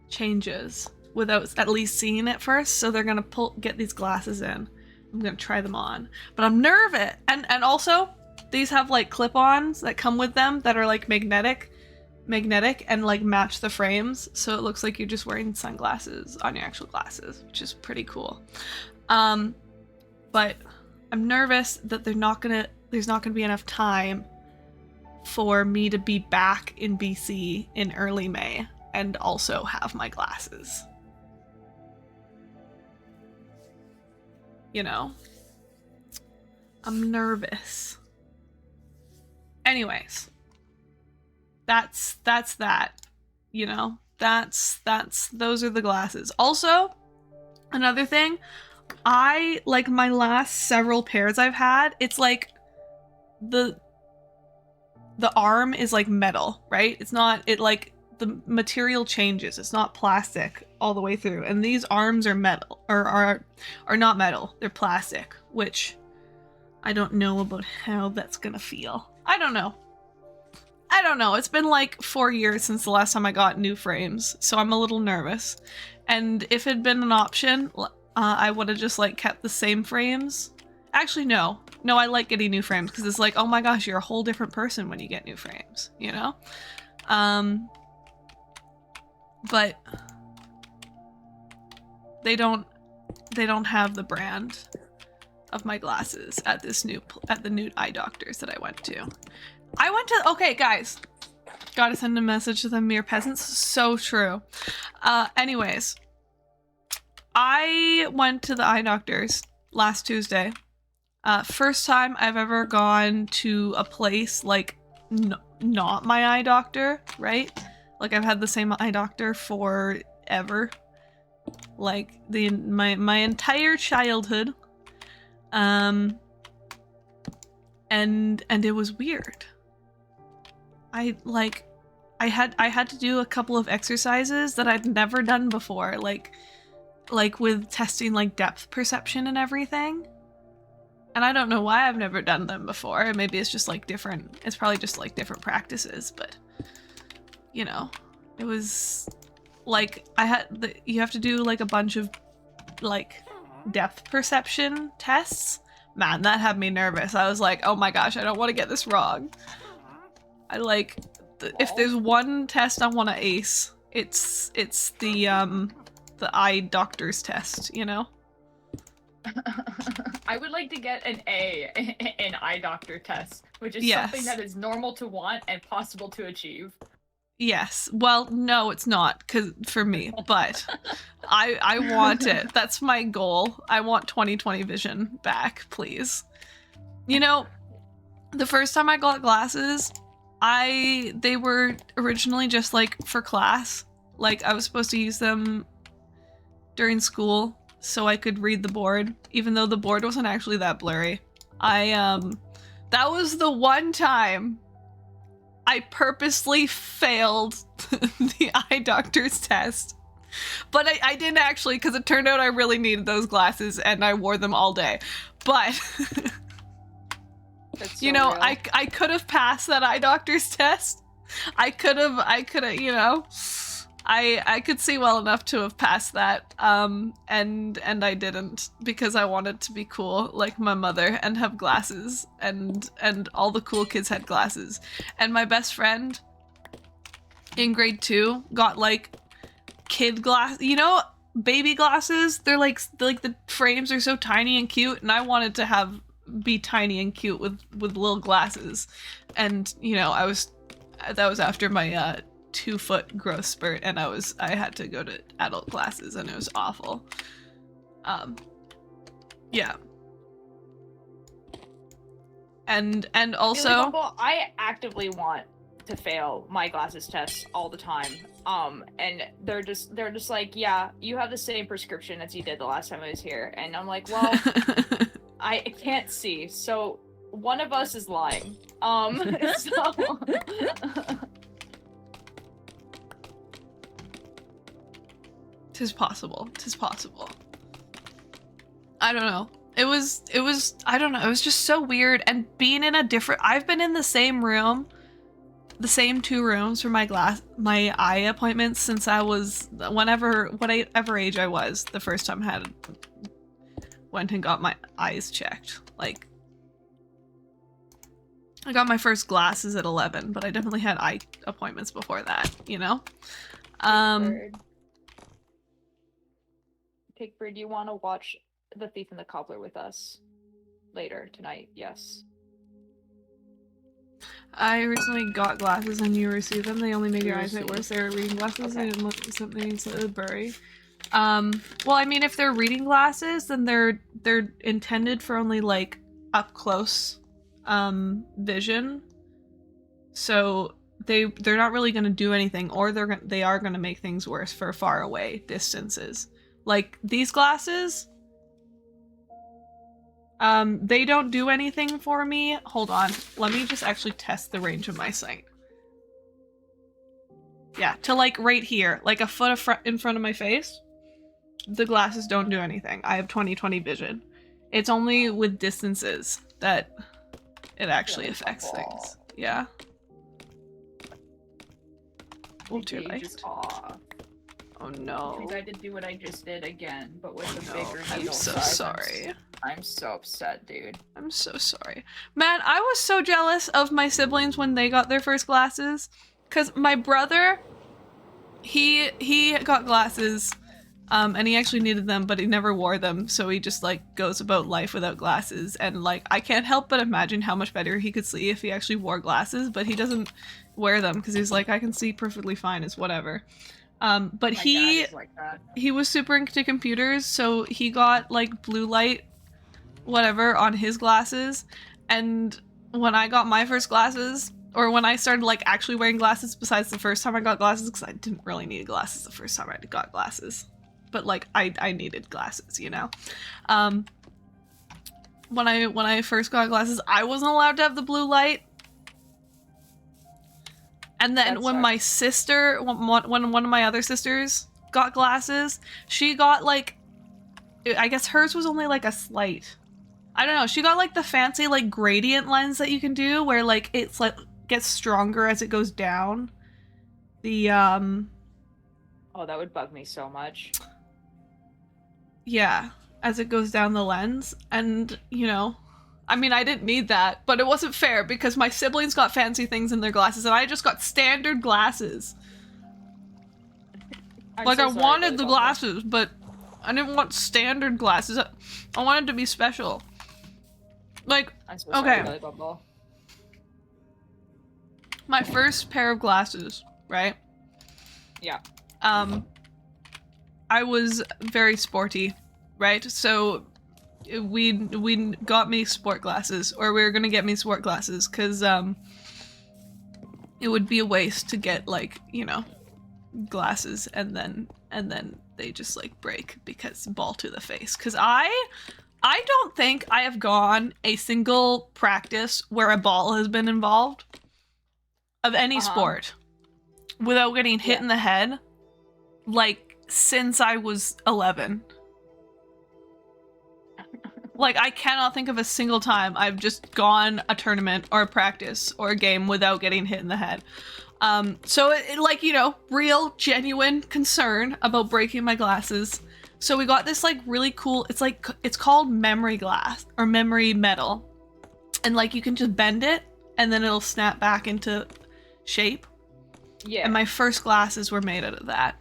changes without at least seeing it first. So they're gonna get these glasses in. I'm gonna try them on, but I'm nervous. And also, these have like clip-ons that come with them that are like magnetic and like match the frames, so it looks like you're just wearing sunglasses on your actual glasses, which is pretty cool. But I'm nervous that there's not gonna be enough time for me to be back in BC in early May and also have my glasses. You know? I'm nervous. Anyways, that's that, you know? Those are the glasses. Also, another thing, I like my last several pairs I've had, it's like the arm is like metal, right? It's not, the material changes. It's not plastic all the way through. And these arms are metal, or are not metal. They're plastic, which I don't know about how that's gonna feel. I don't know. It's been like 4 years since the last time I got new frames, so I'm a little nervous. And if it had been an option, I would have just like kept the same frames. Actually, no, I like getting new frames because it's like, oh my gosh, you're a whole different person when you get new frames, you know? But they don't have the brand of my glasses at the new eye doctors that I went to. Okay, guys, gotta send a message to the mere peasants. So true. Anyways, I went to the eye doctors last Tuesday. First time I've ever gone to a place like not my eye doctor, right? Like, I've had the same eye doctor forever, like my entire childhood, and it was weird. I had to do a couple of exercises that I'd never done before, like with testing like depth perception and everything. And I don't know why I've never done them before. Maybe it's just like different. It's probably just like different practices, but you know, it was like you have to do like a bunch of like depth perception tests. Man, that had me nervous. I was like, oh my gosh, I don't want to get this wrong. I if there's one test I want to ace, it's the the eye doctor's test, you know? I would like to get an A in eye doctor test, which is Yes. something that is normal to want and possible to achieve. Yes. Well, no, it's not, 'cause for me, but I want it. That's my goal. I want 20/20 vision back, please. You know, the first time I got glasses, they were originally just like for class. Like I was supposed to use them during school so I could read the board, even though the board wasn't actually that blurry. That was the one time I purposely failed the eye doctor's test. But I didn't actually, because it turned out I really needed those glasses and I wore them all day. But That's you so know, real. I could have passed that eye doctor's test. I could have, you know, I could see well enough to have passed that. And I didn't, because I wanted to be cool like my mother and have glasses, and all the cool kids had glasses. And my best friend in grade 2 got like kid glass, you know, baby glasses. They're like the frames are so tiny and cute, and I wanted to be tiny and cute with little glasses. And you know, that was after my 2-foot growth spurt, and I had to go to adult classes, and it was awful. Yeah. And also, Billy Bumble, I actively want to fail my glasses tests all the time. And they're just like, yeah, you have the same prescription as you did the last time I was here. And I'm like, well, I can't see, so one of us is lying. So tis possible. I don't know. It was I don't know, it was just so weird. And being in I've been in the same room, the same 2 rooms for my eye appointments since I was whatever age I was the first time I went and got my eyes checked. Like, I got my first glasses at 11, but I definitely had eye appointments before that, you know? Pickbird, do you want to watch The Thief and the Cobbler with us later tonight? Yes. I recently got glasses and you received them. They only made your eyesight Seriously? worse. They were reading glasses. Okay. They didn't look something slightly blurry. Well, I mean, if they're reading glasses, then they're intended for only like up close vision. So they're not really going to do anything, or they are going to make things worse for far away distances. Like these glasses, they don't do anything for me. Hold on, let me just actually test the range of my sight. Yeah, to like right here, like a foot in front of my face, the glasses don't do anything. I have 20/20 vision. It's only with distances that it actually affects things. Yeah. Ultra Gauge is light. off. Oh no. Because I did do what I just did again, but with a No, bigger I'm needle so size. sorry. I'm so upset, dude. I'm so sorry. Man, I was so jealous of my siblings when they got their first glasses. Cause my brother, he got glasses, and he actually needed them, but he never wore them, so he just like goes about life without glasses. And like, I can't help but imagine how much better he could see if he actually wore glasses, but he doesn't wear them because he's like, I can see perfectly fine, it's whatever. But My dad he is like that. was super into computers, so he got like blue light whatever on his glasses. And when I got my first glasses, or when I started like actually wearing glasses besides the first time I got glasses, because I didn't really need glasses the first time I got glasses, but like I needed glasses, you know. When I first got glasses, I wasn't allowed to have the blue light. And then That when sucks. my sister, when one of my other sisters got glasses, she got like, I guess hers was only like a slight, I don't know, she got like the fancy like gradient lens that you can do where like it's like gets stronger as it goes down. The Oh, that would bug me so much. yeah, as it goes down the lens. And you know, I mean, I didn't need that, but it wasn't fair because my siblings got fancy things in their glasses and I just got standard glasses. Like, so I sorry, wanted Billy the Bumble. glasses, but I didn't want standard glasses. I wanted to be special. Like, I'm so Okay. sorry, Billy Bumble. my first pair of glasses, right? Yeah. I was very sporty, right? So we got me sport glasses, or we were gonna get me sport glasses, because it would be a waste to get, like, you know, glasses and then they just like break because ball to the face. Because I don't think I have gone a single practice where a ball has been involved of any sport without getting hit in the head, like, since I was 11. Like, I cannot think of a single time I've just gone a tournament or a practice or a game without getting hit in the head. So it, like, you know, real genuine concern about breaking my glasses. So we got this, like, really cool, it's called memory glass or memory metal. And, like, you can just bend it and then it'll snap back into shape. Yeah. And my first glasses were made out of that.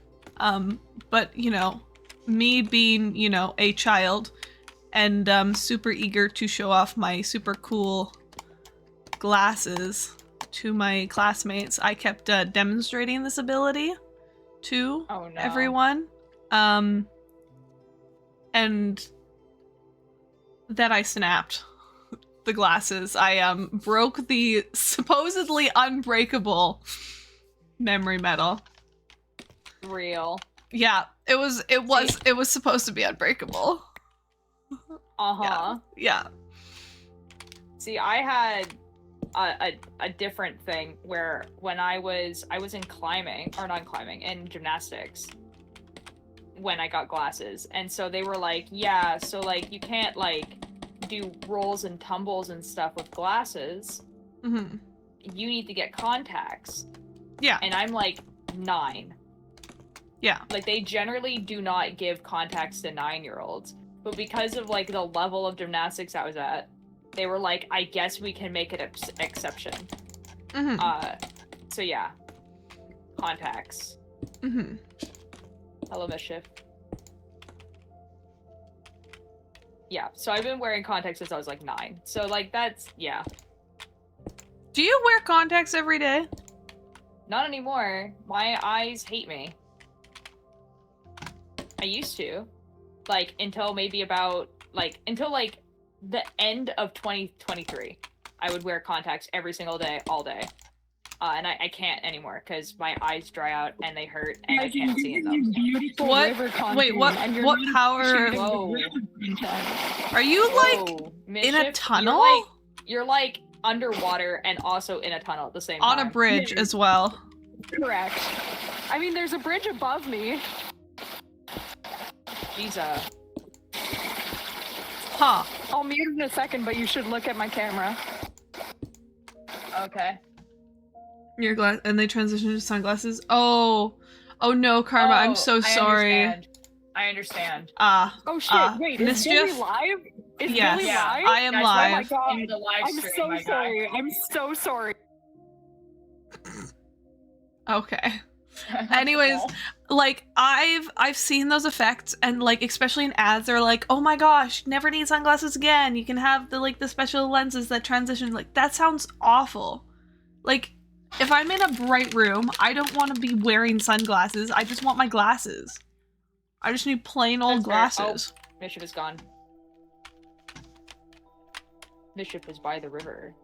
But, you know, me being, you know, a child and super eager to show off my super cool glasses to my classmates, I kept demonstrating this ability to everyone. And then I snapped the glasses. I broke the supposedly unbreakable memory metal. Real. Yeah, it was supposed to be unbreakable. Yeah. See, I had a different thing where when I was in in gymnastics when I got glasses, and so they were like, yeah, so like you can't like do rolls and tumbles and stuff with glasses. Mm-hmm. You need to get contacts. Yeah. And I'm like 9. Yeah. Like, they generally do not give contacts to 9-year-olds, but because of like the level of gymnastics I was at, they were like, I guess we can make it an exception. Mm-hmm. So yeah, contacts. Mm-hmm. Hello, Mischief. Yeah, so I've been wearing contacts since I was like 9. So like that's, yeah. Do you wear contacts every day? Not anymore. My eyes hate me. I used to. Like, until maybe about, like, until like the end of 2023. I would wear contacts every single day, all day. And I can't anymore because my eyes dry out and they hurt and I can't see in them. What? Wait, what power? Whoa. Are you like in a tunnel? You're like underwater and also in a tunnel at the same time. On a bridge as well. Correct. I mean, there's a bridge above me. Jesus. Huh. I'll mute in a second, but you should look at my camera. Okay. Your glass, and they transition to sunglasses. Oh no, Karma, I'm so sorry. I understand. Oh shit! Wait, is Billy live? Is yes, Billy live? I am live. Oh my god! In the live I'm stream, so sorry. I'm so sorry. Okay. Anyways, like I've seen those effects, and like especially in ads, they're like, oh my gosh, never need sunglasses again. You can have the like the special lenses that transition. Like, that sounds awful. Like, if I'm in a bright room, I don't want to be wearing sunglasses. I just want my glasses. I just need plain old glasses. Oh, Mischief is gone. Mischief is by the river.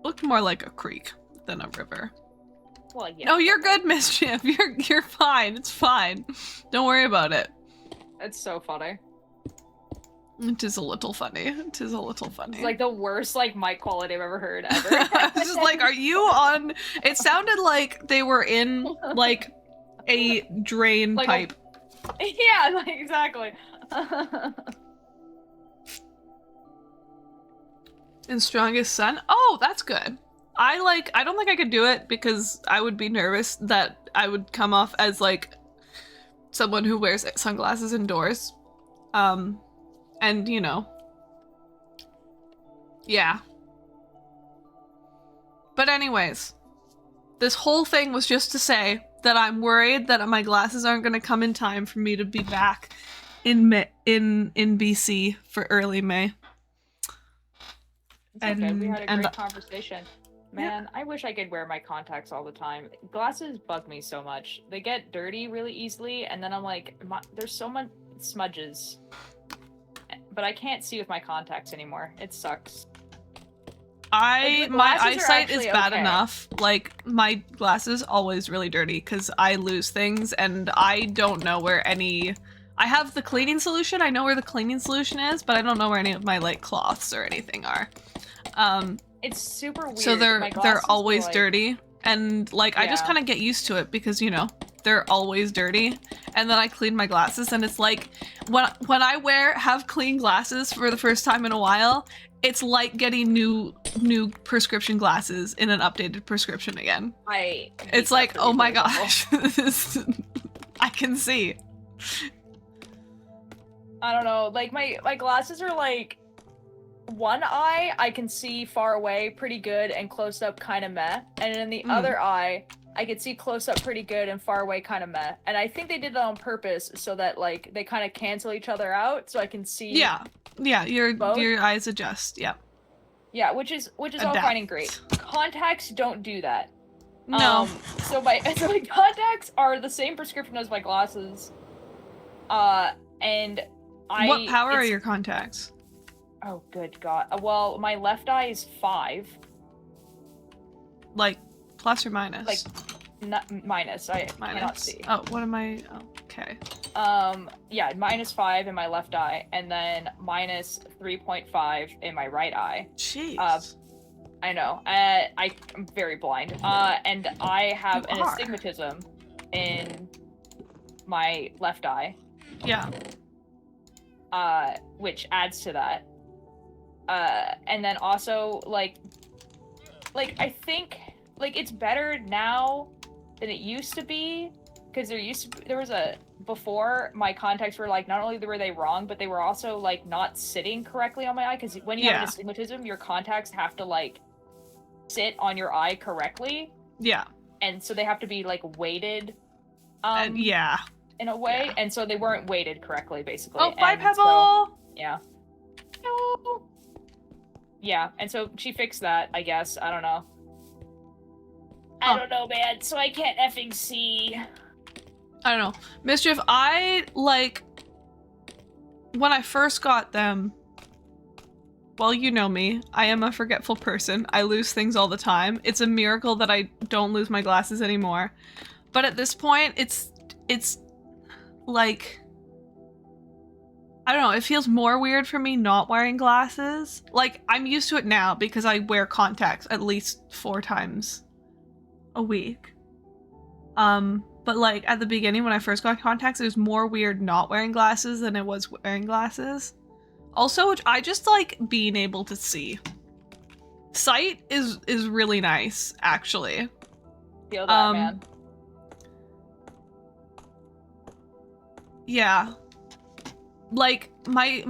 Looked more like a creek than a river. Well, yeah. No, you're good, Mischief. You're fine. It's fine. Don't worry about it. It's so funny. It is a little funny. It is a little funny. It's like the worst like mic quality I've ever heard ever. I was just like, are you on? It sounded like they were in like a drain like pipe. Yeah, like exactly. In Strongest Sun? Oh, that's good. I don't think I could do it because I would be nervous that I would come off as like someone who wears sunglasses indoors. And you know. Yeah. But anyways, This whole thing was just to say that I'm worried that my glasses aren't going to come in time for me to be back in BC for early May. It's okay. We had a great conversation. Man, I wish I could wear my contacts all the time. Glasses bug me so much. They get dirty really easily, and then I'm like, there's so much smudges. But I can't see with my contacts anymore. It sucks. My eyesight is bad enough. Like, my glasses always really dirty because I lose things, and I don't know where any... I have the cleaning solution. I know where the cleaning solution is, but I don't know where any of my, like, cloths or anything are. It's super weird. So they're always dirty, and like I just kind of get used to it because, you know, they're always dirty. And then I clean my glasses, and it's like when I have clean glasses for the first time in a while, it's like getting new prescription glasses in an updated prescription again. It's like, oh my gosh, I can see. I don't know, like my glasses are like, one eye I can see far away pretty good and close up kind of meh, and in the other eye I could see close up pretty good and far away kind of meh. And I think they did that on purpose so that like they kind of cancel each other out, so I can see. Yeah, your eyes adjust. Yeah, which is all fine and great. Contacts don't do that. No. So my contacts are the same prescription as my glasses. And what power are your contacts? Oh, good God. Well, my left eye is 5. Like, plus or minus? Like, minus. I cannot see. Oh, what am I? Oh, okay. Yeah, -5 in my left eye, and then minus 3.5 in my right eye. Jeez. I know. I'm very blind. And I have an astigmatism in my left eye. Yeah. Which adds to that. And then also, like I think, like, it's better now than it used to be, because before, my contacts were, like, not only were they wrong, but they were also, like, not sitting correctly on my eye, because when you have an astigmatism, your contacts have to, like, sit on your eye correctly. Yeah. And so they have to be, like, weighted, yeah. in a way, and so they weren't weighted correctly, basically. Oh, bye, Pebble! So, yeah. No. Yeah, and so she fixed that, I guess. I don't know. I don't know, man. So I can't effing see. I don't know. Mischief, when I first got them, well, you know me. I am a forgetful person. I lose things all the time. It's a miracle that I don't lose my glasses anymore. But at this point, it's like... I don't know, it feels more weird for me not wearing glasses. Like, I'm used to it now because I wear contacts at least 4 times a week. But like, at the beginning when I first got contacts, it was more weird not wearing glasses than it was wearing glasses. Also, I just like being able to see. Sight is really nice, actually. Feel that, man. Yeah. Like, I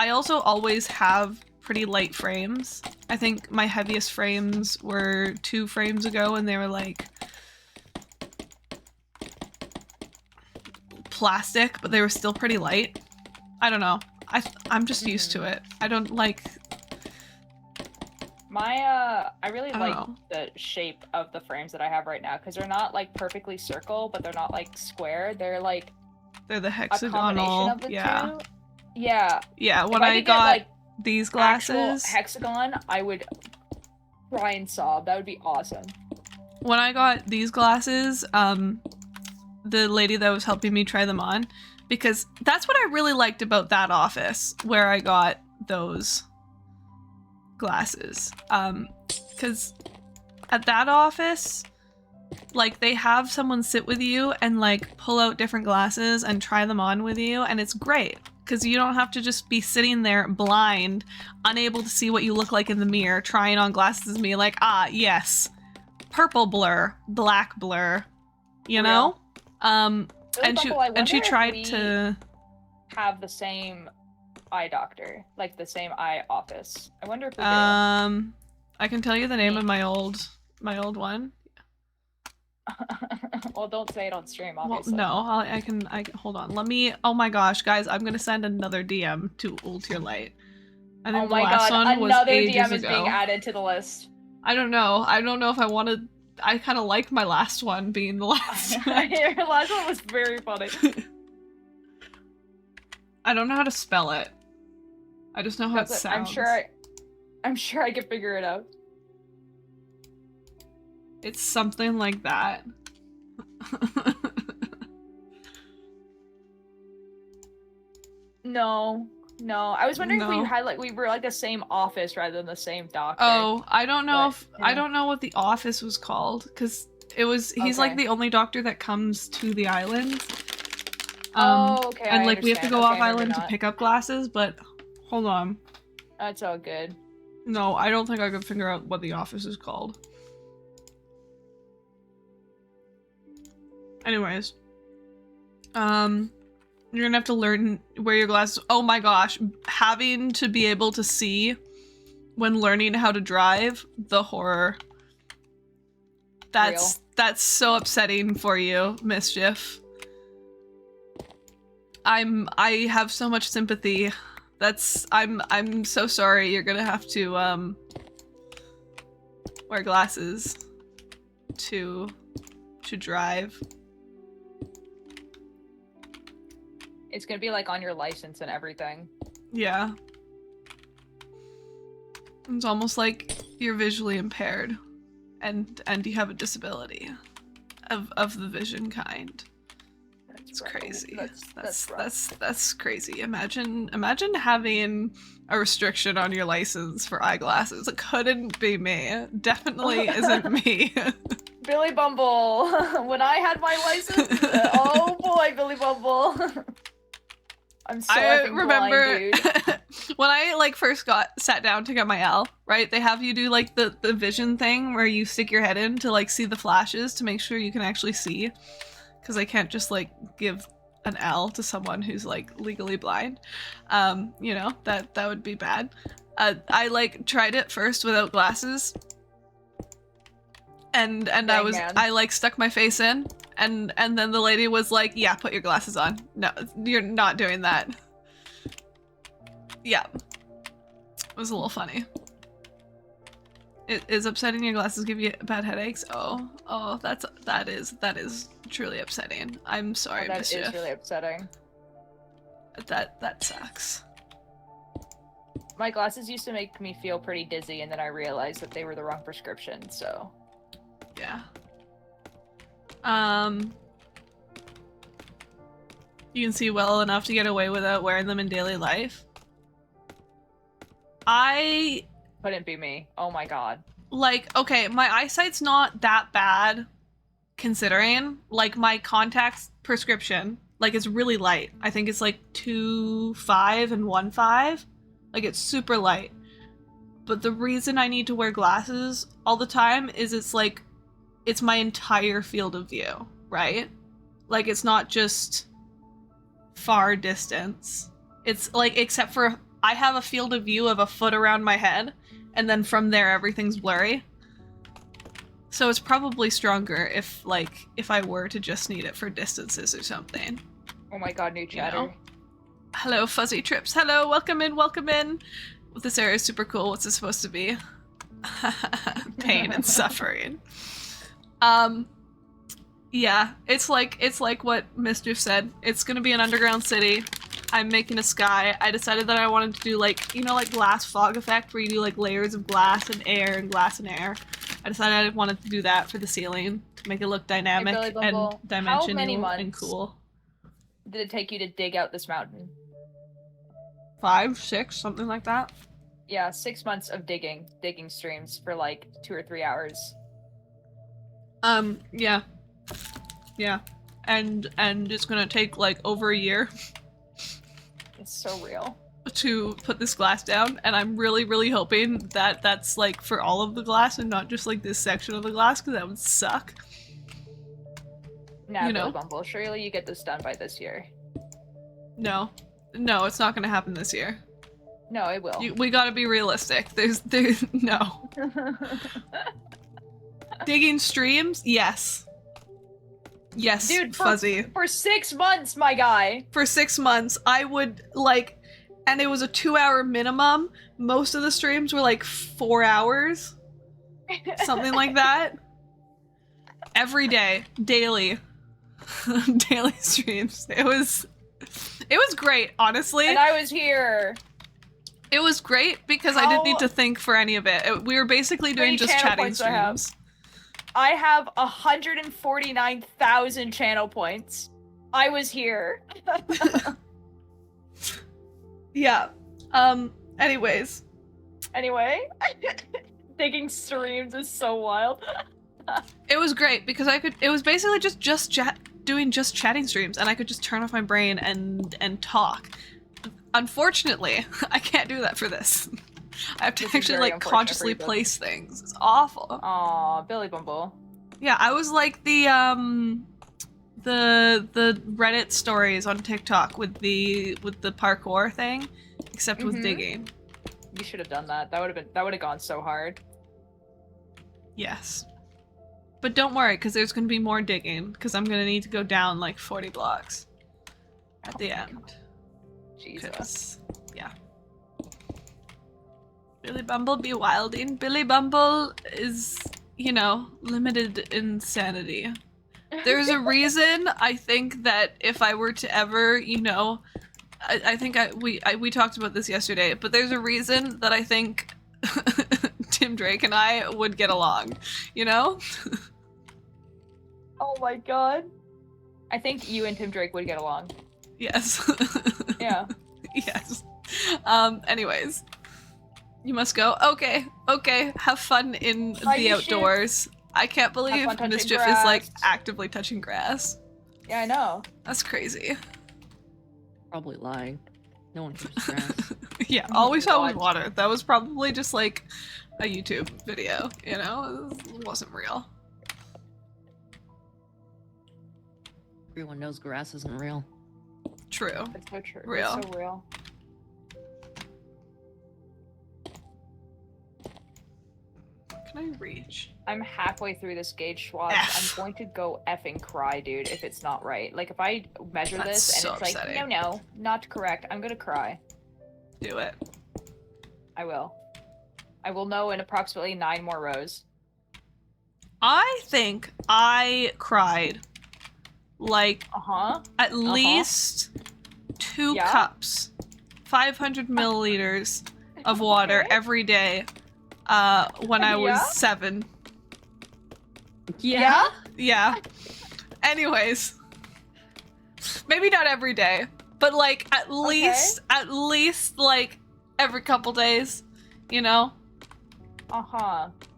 also always have pretty light frames. I think my heaviest frames were 2 frames ago, and they were like plastic, but they were still pretty light. I don't know. I'm just used to it. I don't like... I really like the shape of the frames that I have right now, because they're not like perfectly circle, but they're not like square. They're like... They're the hexagonal, of the two. Yeah. Yeah, when I got these glasses... hexagon, I would cry and sob. That would be awesome. When I got these glasses, the lady that was helping me try them on, because that's what I really liked about that office, where I got those glasses. Because at that office... like, they have someone sit with you and, like, pull out different glasses and try them on with you, and it's great, because you don't have to just be sitting there blind, unable to see what you look like in the mirror, trying on glasses and be like, yes, purple blur, black blur, you know? And she tried to... have the same eye doctor, like, the same eye office. I wonder if we do. I can tell you the name of my old one. Well, don't say it on stream, Well, obviously. no, I can hold on. Let me. Oh my gosh, guys, I'm gonna send another DM to Ultierlight. I think Oh the my last god, one was another ages DM is ago. being added to the list. I don't know. I don't know if I wanted. I kind of like my last one being the last one. Your last one was very funny. I don't know how to spell it. I just know how it That's it. sounds. I'm sure I can figure it out. It's something like that. No. I was wondering if we No. had like we were like the same office rather than the same doctor. Oh, I don't know But, if I yeah. don't know what the office was called because he's like Okay. the only doctor that comes to the island. Oh, okay. And I like we have to understand. go Okay, off maybe island to not. pick up glasses, but hold on. That's all good. No, I don't think I could figure out what the office is called. Anyways. You're gonna have to learn where your glasses. Oh my gosh, having to be able to see when learning how to drive, the horror. That's so upsetting for you, Mischief. I have so much sympathy. I'm so sorry you're gonna have to wear glasses to drive. It's gonna be like on your license and everything. Yeah. It's almost like you're visually impaired and you have a disability of the vision kind. It's crazy. That's crazy. Imagine having a restriction on your license for eyeglasses. It couldn't be me. Definitely isn't me. Billy Bumble. When I had my license, oh boy, Billy Bumble. I'm so I effing remember blind, dude. when I like first sat down to get my L, right? They have you do like the vision thing where you stick your head in to like see the flashes to make sure you can actually see. Because I can't just like give an L to someone who's like legally blind. You know, that would be bad. I like tried it first without glasses. And I like stuck my face in and then the lady was like, yeah, put your glasses on. No, you're not doing that. Yeah. It was a little funny. Is upsetting your glasses give you bad headaches? Oh, that is truly upsetting. I'm sorry, That Mischief. is really upsetting. That sucks. My glasses used to make me feel pretty dizzy, and then I realized that they were the wrong prescription, so. Yeah. You can see well enough to get away without wearing them in daily life. I Couldn't be me. Oh my god. like, okay, my eyesight's not that bad considering. Like my contacts prescription, like it's really light. I think it's like 2.5 and 1.5. Like it's super light. But the reason I need to wear glasses all the time is it's my entire field of view, right? Like it's not just far distance. It's like, except for I have a field of view of a foot around my head, and then from there everything's blurry. So it's probably stronger if I were to just need it for distances or something. Oh my god, new chatter. know? Hello, Fuzzy Trips. Hello, welcome in, welcome in. This area is super cool. What's it supposed to be? Pain and suffering. Yeah, it's like what Mischief said. It's gonna be an underground city. I'm making a sky. I decided that I wanted to do like, you know, like glass fog effect where you do like layers of glass and air and glass and air. I decided I wanted to do that for the ceiling to make it look dynamic Billy and Bumble, how dimensional many and months? cool. Did it take you to dig out this mountain? 5, 6, something like that. Yeah, 6 months of digging streams for like 2 or 3 hours. Yeah. Yeah. And it's gonna take like over a year It's so real. to put this glass down, and I'm really, really hoping that that's like for all of the glass and not just like this section of the glass, because that would suck. Nah, You Billy know? Bumble, surely you get this done by this year. No, it's not gonna happen this year. No, it will. We gotta be realistic. There's no. Digging streams? Yes. Yes, Dude, Fuzzy. For 6 months, my guy. For 6 months, I would like, and it was a 2-hour minimum. Most of the streams were like 4 hours, something like that. Every day, daily, daily streams. It was great, honestly. And I was here. It was great because I didn't need to think for any of it. We were basically doing just chatting streams. I have 149,000 channel points. I was here. Yeah. Anyways. Anyway, thinking streams is so wild. It was great because it was basically just doing chatting streams, and I could just turn off my brain and talk. Unfortunately, I can't do that for this. I have to actually like consciously place things. It's awful. Aw, Billy Bumble. Yeah, I was like the Reddit stories on TikTok with the parkour thing, except with digging. You should have done that. That would have gone so hard. Yes. But don't worry, because there's going to be more digging, because I'm going to need to go down like 40 blocks at the end. Jesus. Yeah. Billy Bumble be wilding. Billy Bumble is, you know, limited insanity. There's a reason I think that if I were to ever, you know, I think we talked about this yesterday, but there's a reason that I think Tim Drake and I would get along, you know? Oh my god. I think you and Tim Drake would get along. Yes. Yeah. Yes. Anyways. You must go. Okay. Have fun in the outdoors. I can't believe Mischief is like actively touching grass. Yeah, I know. That's crazy. Probably lying. No one touches grass. Yeah, all we saw was water. That was probably just like a YouTube video, you know? It wasn't real. Everyone knows grass isn't real. True. It's so true. Real. It's so real. Can I reach? I'm halfway through this gauge swatch. I'm going to go effing cry, dude, if it's not right. Like, if I measure That's this and so it's like, upsetting. no, not correct, I'm gonna cry. Do it. I will. I will know in approximately 9 more rows. I think I cried like at least 2 cups, 500 milliliters of water every day when I was 7. Yeah? Yeah. Anyways. Maybe not every day, but like at least like every couple days, you know?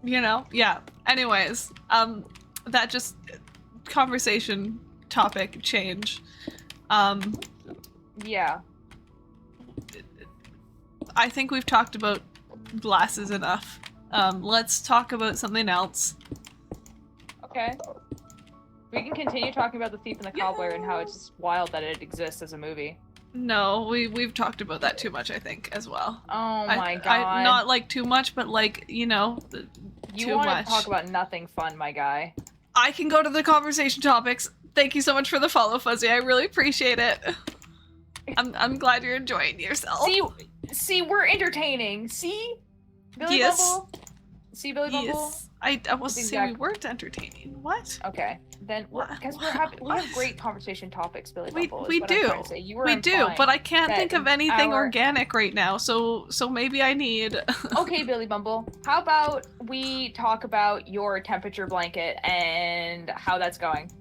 You know? Yeah. Anyways, that just conversation topic change. Yeah. I think we've talked about glasses enough. Let's talk about something else. Okay. We can continue talking about The Thief and the Cobbler and how it's just wild that it exists as a movie. No, we've talked about that too much, I think, as well. Oh my god. Not like too much, but like, you know, you too want much. to talk about nothing fun, my guy. I can go to the conversation topics. Thank you so much for the follow, Fuzzy. I really appreciate it. I'm glad you're enjoying yourself. See, we're entertaining. See? Billy Bumble? See, Billy Bumble? Yes. I was saying we weren't entertaining. What? Okay. Then, because we have great conversation topics, Billy Bumble. We do. We do, but I can't think of anything organic right now, so maybe I need... Okay, Billy Bumble. How about we talk about your temperature blanket and how that's going?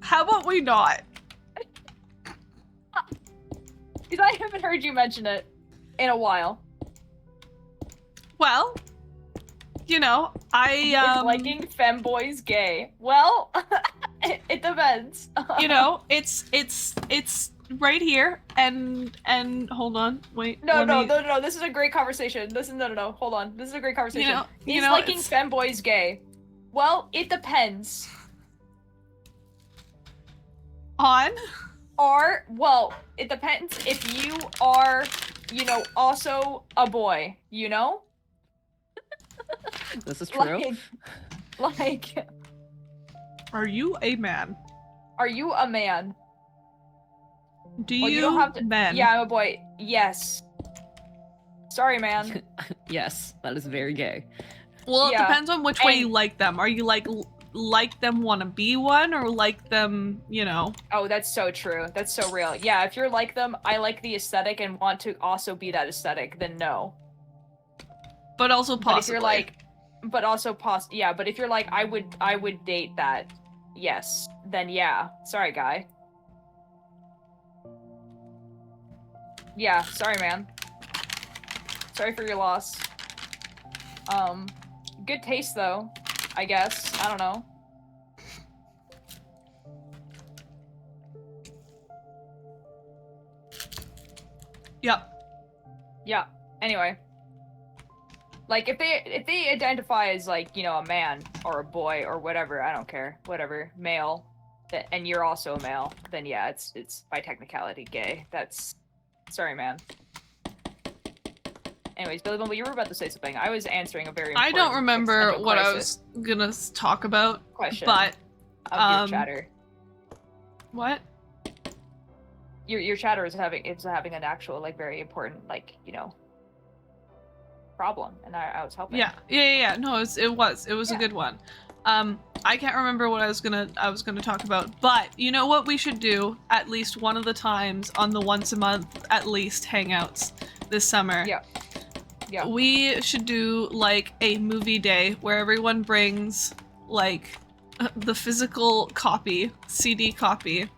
How about we not? Because I haven't heard you mention it in a while. Well, you know, Is liking femboys gay? Well, it depends. You know, it's right here, and hold on, wait. No, this is a great conversation. No, hold on. This is a great conversation. Is liking femboys gay? Well, it depends. On? Or, well, it depends if you are, you know, also a boy, you know? This is true. Like, are you a man? Are you a man? Do Well, you, you don't have to. men? Yeah, I'm a boy. Yes. Sorry, man. Yes, that is very gay. Well, it Yeah. depends on which way you And- like them. Are you like them want to be one, or like them, you know? Oh, that's so true. That's so real. Yeah, if you're like them, I like the aesthetic and want to also be that aesthetic, then no. But also possibly. But if you're like, but also yeah, but if you're like, I would date that, yes, then yeah. Sorry, guy. Yeah, sorry, man. Sorry for your loss. Good taste though, I guess. I don't know. Yep. Yeah. Anyway. Like if they identify as like, you know, a man or a boy or whatever, I don't care. Whatever, male, and you're also a male, then yeah, it's by technicality gay. That's sorry, man. Anyways, Billy Bumble, you were about to say something. I was answering a very I important don't remember existential what I crisis was gonna talk about, question but of your chatter. what? Your chatter is having an actual like very important like, you know, problem, and I was helping. Yeah. No, it was a Yeah. good one. I can't remember what I was gonna talk about, but you know what we should do at least one of the times on the once a month at least hangouts this summer. Yeah. Yeah. We should do like a movie day where everyone brings like the physical copy, CD copy,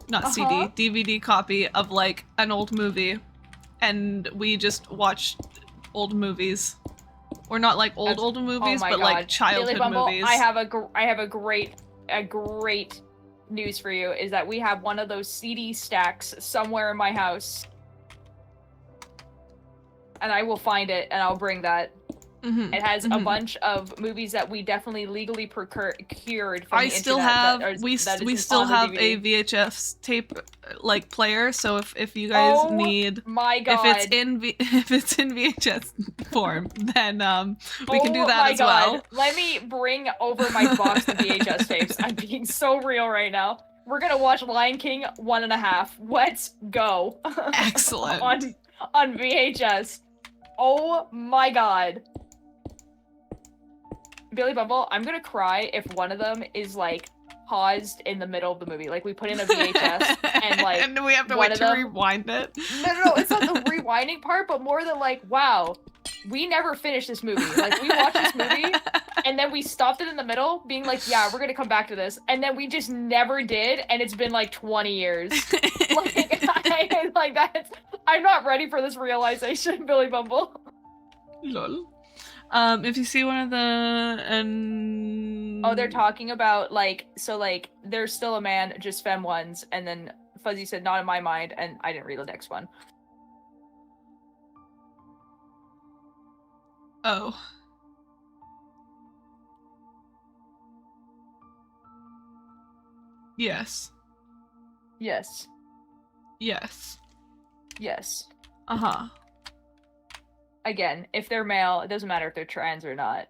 not CD, DVD copy of like an old movie, and we just watch old movies. Or not like old movies, oh my but God. like childhood Billy Bumble, movies. I have a great news for you, is that we have one of those CD stacks somewhere in my house. And I will find it and I'll bring that. Mhm, It has a mhm. bunch of movies that we definitely legally procured from I the still internet have that are- we that we is still on the have DVD. a VHS tape like player, so if you guys Oh need My God. if it's in VHS form, then we can do that my as God. well. Let me bring over my box of VHS tapes. I'm being so real right now. We're gonna watch Lion King 1.5. Let's go. Excellent. on VHS. Oh my God. Billy Bumble, I'm gonna cry if one of them is like paused in the middle of the movie. Like we put in a VHS and like and we have to one wait of to them- rewind it. No, it's not the rewinding part, but more than like, wow, we never finished this movie. Like we watched this movie and then we stopped it in the middle, being like, yeah, we're gonna come back to this, and then we just never did, and it's been like 20 years. Like that's, I'm not ready for this realization, Billy Bumble. Lol. If you see one of the and Oh, they're talking about like, so like there's still a man, just femme ones, and then Fuzzy said not in my mind, and I didn't read the next one. Oh. Yes. Yes. Yes. Yes. Uh-huh. Again, if they're male, it doesn't matter if they're trans or not.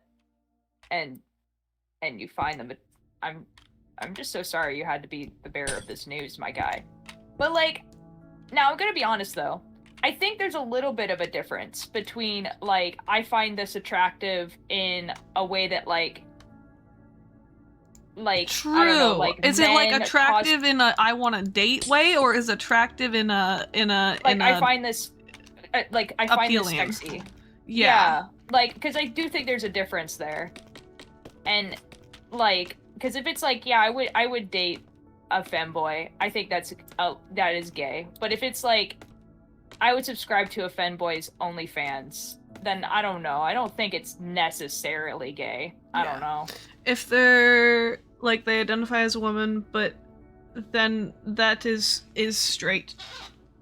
And you find them, I'm just so sorry you had to be the bearer of this news, my guy. But like, now I'm gonna be honest though. I think there's a little bit of a difference between like, I find this attractive in a way that like True. I don't know, like is it like men attractive in a I want to date way, or is attractive in a I find this like I find appealing. this sexy. Yeah. Like, because I do think there's a difference there. And, like, because if it's like, yeah, I would date a femboy, I think that is gay. But if it's like, I would subscribe to a femboy's OnlyFans, then I don't know. I don't think it's necessarily gay. I don't know. If they're like they identify as a woman, but then that is straight.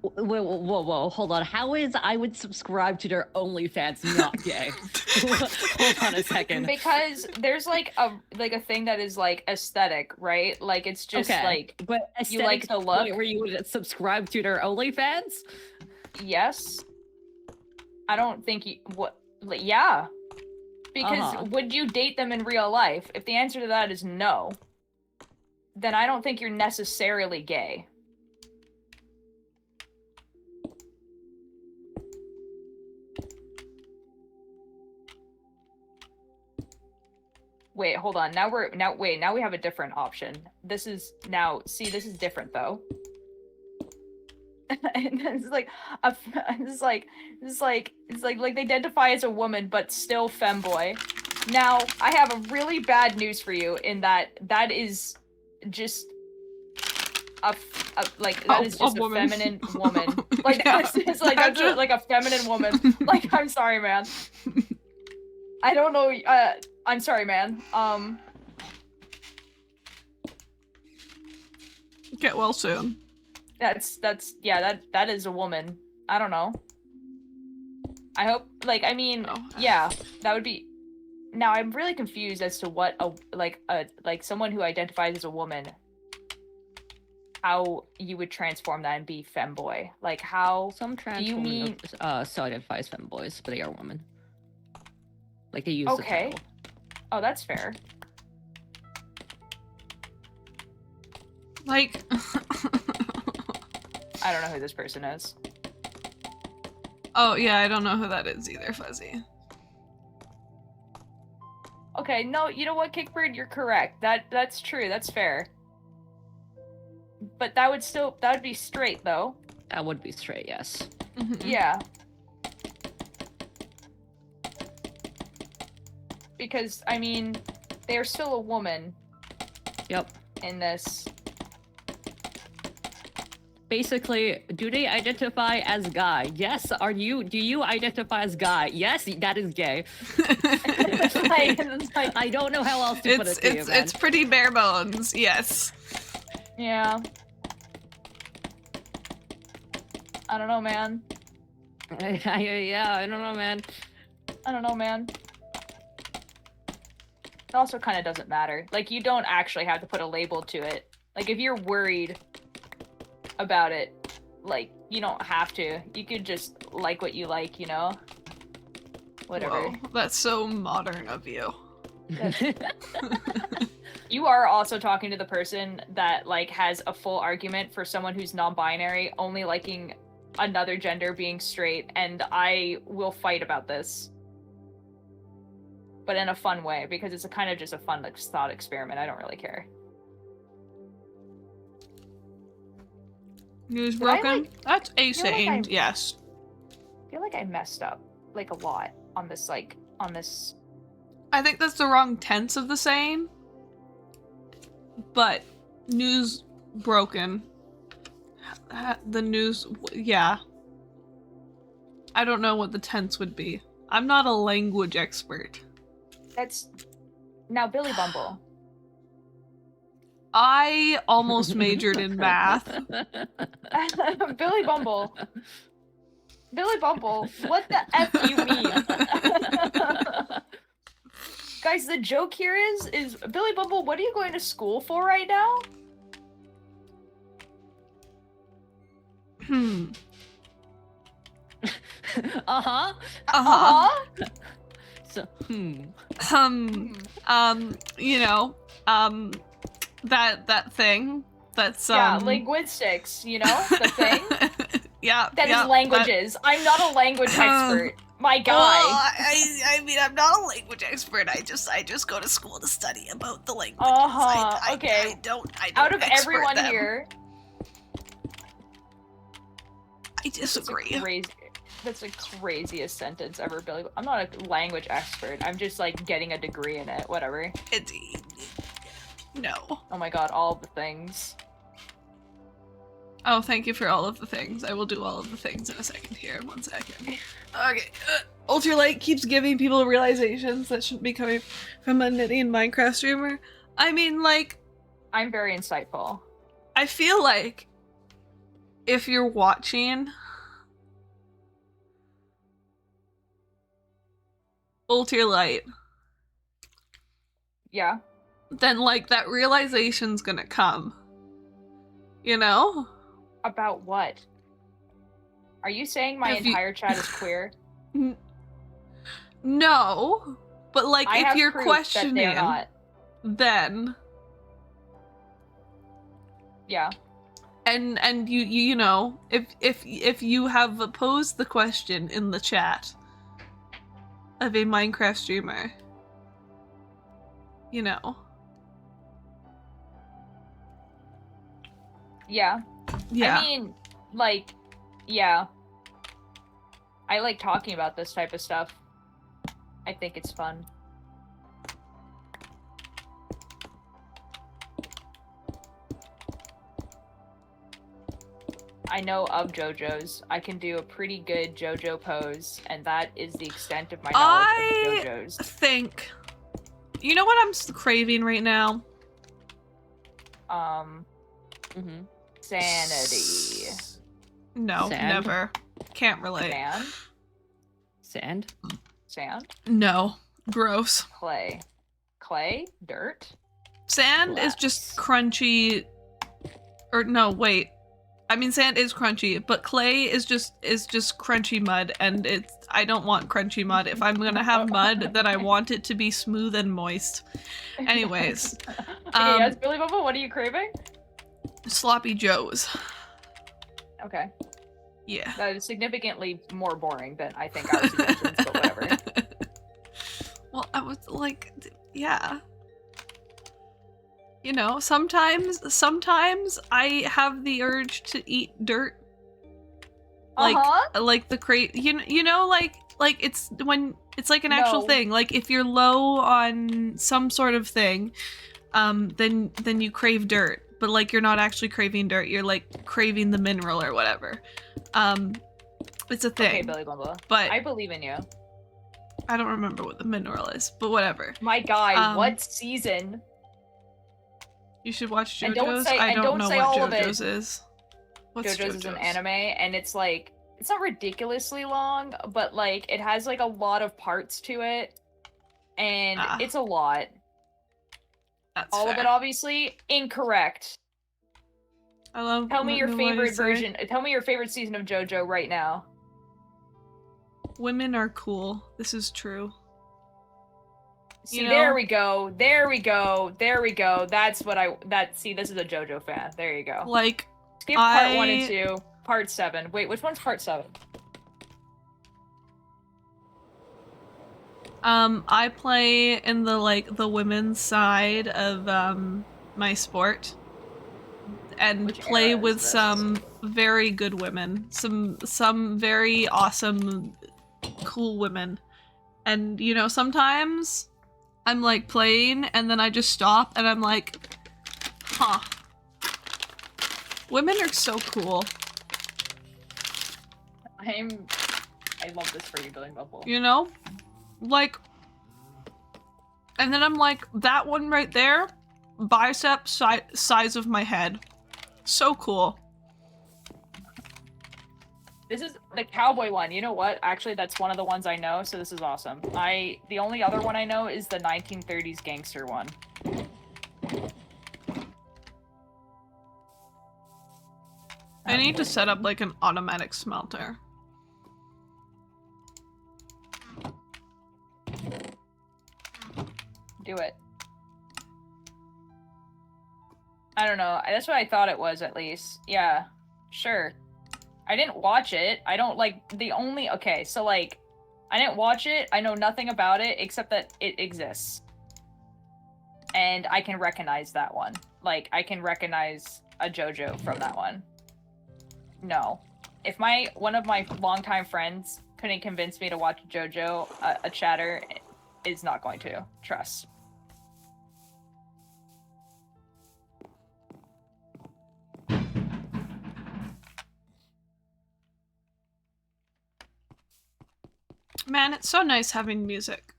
Whoa, hold on. How is I would subscribe to their OnlyFans not gay? Hold on a second. Because there's like a thing that is like aesthetic, right? Like it's just like, but you like the look where you would subscribe to their OnlyFans? yes. I don't think yeah. Because would you date them in real life? If the answer to that is no, then I don't think you're necessarily gay. Wait, hold on. Now we have a different option. This is different though. And it's like they identify as a woman but still femboy. Now, I have a really bad news for you in that is just a feminine woman. Like Yeah, that's like a feminine woman. Like, I'm sorry, man. I don't know. I'm sorry, man. Get well soon. That is a woman. I don't know. I hope, like, I mean, yeah, that would be. Now I'm really confused as to what someone who identifies as a woman, how you would transform that and be femboy. Like, how Some trans you women mean? so identify as femboys, but they are women. Like they use the Okay. title. Oh, that's fair. Like, I don't know who this person is. oh yeah, I don't know who that is either, Fuzzy. Okay, no, you know what, Kickbird, you're correct. That's true. That's fair. But that would be straight though. That would be straight, yes. Mhm. Yeah. Because I mean, they are still a woman Yep. in this. Basically, do they identify as guy? Yes. Do you identify as guy? Yes, that is gay. It's like, I don't know how else to put it to you, man. It's pretty bare bones, yes. yeah. I don't know, man. Yeah, I don't know, man. I don't know, man. It also kind of doesn't matter. Like, you don't actually have to put a label to it. Like, if you're worried about it, like, you don't have to. You could just like what you like, you know? Whatever. Whoa, that's so modern of you. You are also talking to the person that, like, has a full argument for someone who's non-binary only liking another gender being straight, and I will fight about this. But in a fun way, because it's a kind of just a fun, like, thought experiment. I don't really care. News Did I, broken? like- That's feel like asane, I- yes. I feel like I messed up, like, a lot on this, I think that's the wrong tense of the saying. But news broken. The news, yeah. I don't know what the tense would be. I'm not a language expert. That's... Now, Billy Bumble. I almost majored in math. Billy Bumble. Billy Bumble, what the F do you mean? Guys, the joke here is Billy Bumble, what are you going to school for right now? Uh-huh. Uh-huh. So, You know, that thing that's Yeah, linguistics, you know, the thing. Yeah, That yeah, is languages. I'm not a language expert. My guy. Well, I mean, I'm not a language expert. I just go to school to study about the languages. Okay. I don't Out of expert everyone them. here, I disagree. that's the craziest sentence ever, Billy. I'm not a language expert. I'm just, like, getting a degree in it. Whatever. No. Oh my god, all the things. Oh, thank you for all of the things. I will do all of the things in a second here. 1 second. Okay. Ultralight keeps giving people realizations that shouldn't be coming from a Nitty and Minecraft streamer. I mean, like... I'm very insightful. I feel like if you're watching Ultralight, Yeah. then, like, that realization's gonna come. You know? About what? Are you saying my If you- entire chat is queer? No, but like I if have you're proof that they're questioning, not. then Yeah. And you know, if you have posed the question in the chat of a Minecraft streamer, you know. Yeah. Yeah. I mean, like, yeah. I like talking about this type of stuff. I think it's fun. I know of JoJo's. I can do a pretty good JoJo pose, and that is the extent of my knowledge of JoJo's. I think, you know what I'm craving right now? Sanity. No, Sand? never. Can't relate. Sand? Sand? Sand? No. Gross. Clay. Clay? Dirt? Sand is just crunchy. Or no, wait. I mean, sand is crunchy, but clay is just crunchy mud, and I don't want crunchy mud. If I'm gonna have mud, then I want it to be smooth and moist. Anyways, Yes, Billy Bubba, what are you craving? Sloppy Joes. Okay. Yeah. That is significantly more boring than I think our suggestions, but whatever. Well, I was like, yeah. You know, sometimes I have the urge to eat dirt. Like, like the crate, you know, like it's when it's like an actual No. thing. Like if you're low on some sort of thing, then you crave dirt. But like you're not actually craving dirt. You're like craving the mineral or whatever. It's a thing. Okay, Billy Bubba. But I believe in you. I don't remember what the mineral is. But whatever. My guy, what season? You should watch JoJo's. And don't say- I and don't don't know say what all of it. JoJo's is. What's JoJo's is an anime, and it's like it's not ridiculously long, but like it has like a lot of parts to it, and it's a lot. That's All of fair. it, obviously, incorrect. I love. Tell me your what do you favorite say? version. Tell me your favorite season of JoJo right now. Women are cool. This is true. See, You there know? we go. There we go. There we go. That's what see, this is a JoJo fan. There you go. Like, Skip part 1 and 2. Part 7. Wait, which one's part 7? I play in the women's side of my sport, and Which play era is with this? some very good women, some very awesome, cool women, and you know sometimes I'm like playing and then I just stop and I'm like, huh. Women are so cool. I love this for you, Billy Bubble. You know? Like, and then I'm like, that one right there, bicep size of my head. So cool. This is the cowboy one. You know what? Actually, that's one of the ones I know, so this is awesome. The only other one I know is the 1930s gangster one. I need to set up like an automatic smelter. Do it. I don't know. That's what I thought it was, at least. Yeah. Sure. I didn't watch it. I don't like okay, so like I didn't watch it. I know nothing about it except that it exists. And I can recognize that one. Like I can recognize a JoJo from that one. No. If one of my longtime friends couldn't convince me to watch JoJo, a chatter is not going to. Trust. Man, it's so nice having music.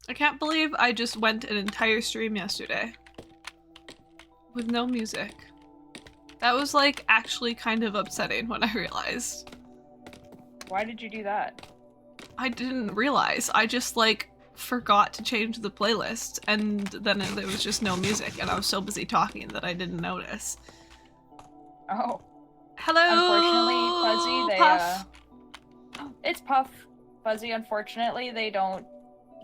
I can't believe I just went an entire stream yesterday with no music. That was like actually kind of upsetting when I realized. Why did you do that? I didn't realize. I just like forgot to change the playlist, and then there was just no music, and I was so busy talking that I didn't notice. Oh. Hello. Unfortunately, Fuzzy, Puff. It's Puff. Fuzzy, unfortunately, they don't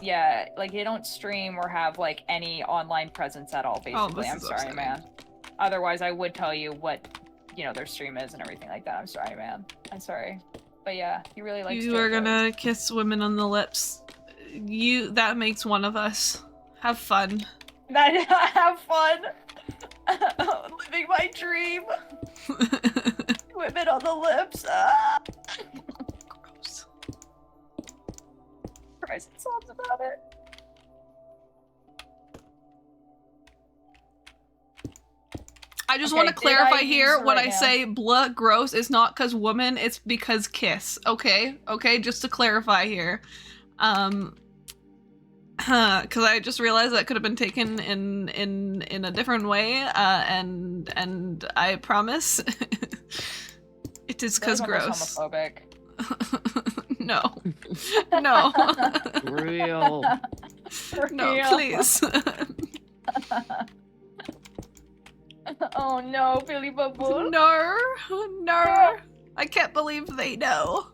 they don't stream or have like any online presence at all, basically. this I'm is sorry, upsetting. man. Otherwise, I would tell you what, their stream is and everything like that. I'm sorry, man. I'm sorry. But yeah, he really likes You are gonna kiss women on the lips. That makes one of us. Have fun. Have fun. Living my dream. Women on the lips. Gross. Christ, songs about it. I just Okay, want to did clarify I here, use the when right I hand? say blah gross, it's not because woman, it's because kiss. Okay? Okay, just to clarify here. Because I just realized that could have been taken in a different way, and I promise it is because Billy gross. Bumble's homophobic. No. No. Real. No, Real. please. Oh no, Billy Bumble. No. No. I can't believe they know.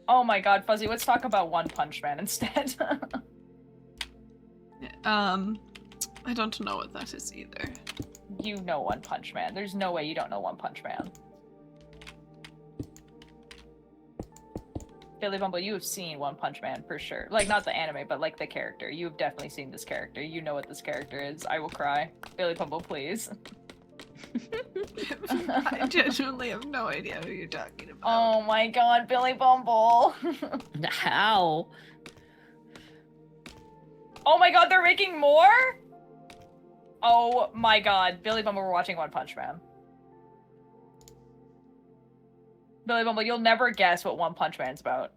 Oh my god, Fuzzy, let's talk about One Punch Man instead. I don't know what that is either. You know One Punch Man. There's no way you don't know One Punch Man. Billy Bumble, you have seen One Punch Man for sure. Like, not the anime, but like the character. You've definitely seen this character. You know what this character is. I will cry. Billy Bumble, please. I genuinely have no idea who you're talking about. Oh my god, Billy Bumble. How? Oh my god, they're making more? Oh my god, Billy Bumble, we're watching One Punch Man. Billy Bumble, you'll never guess what One Punch Man's about.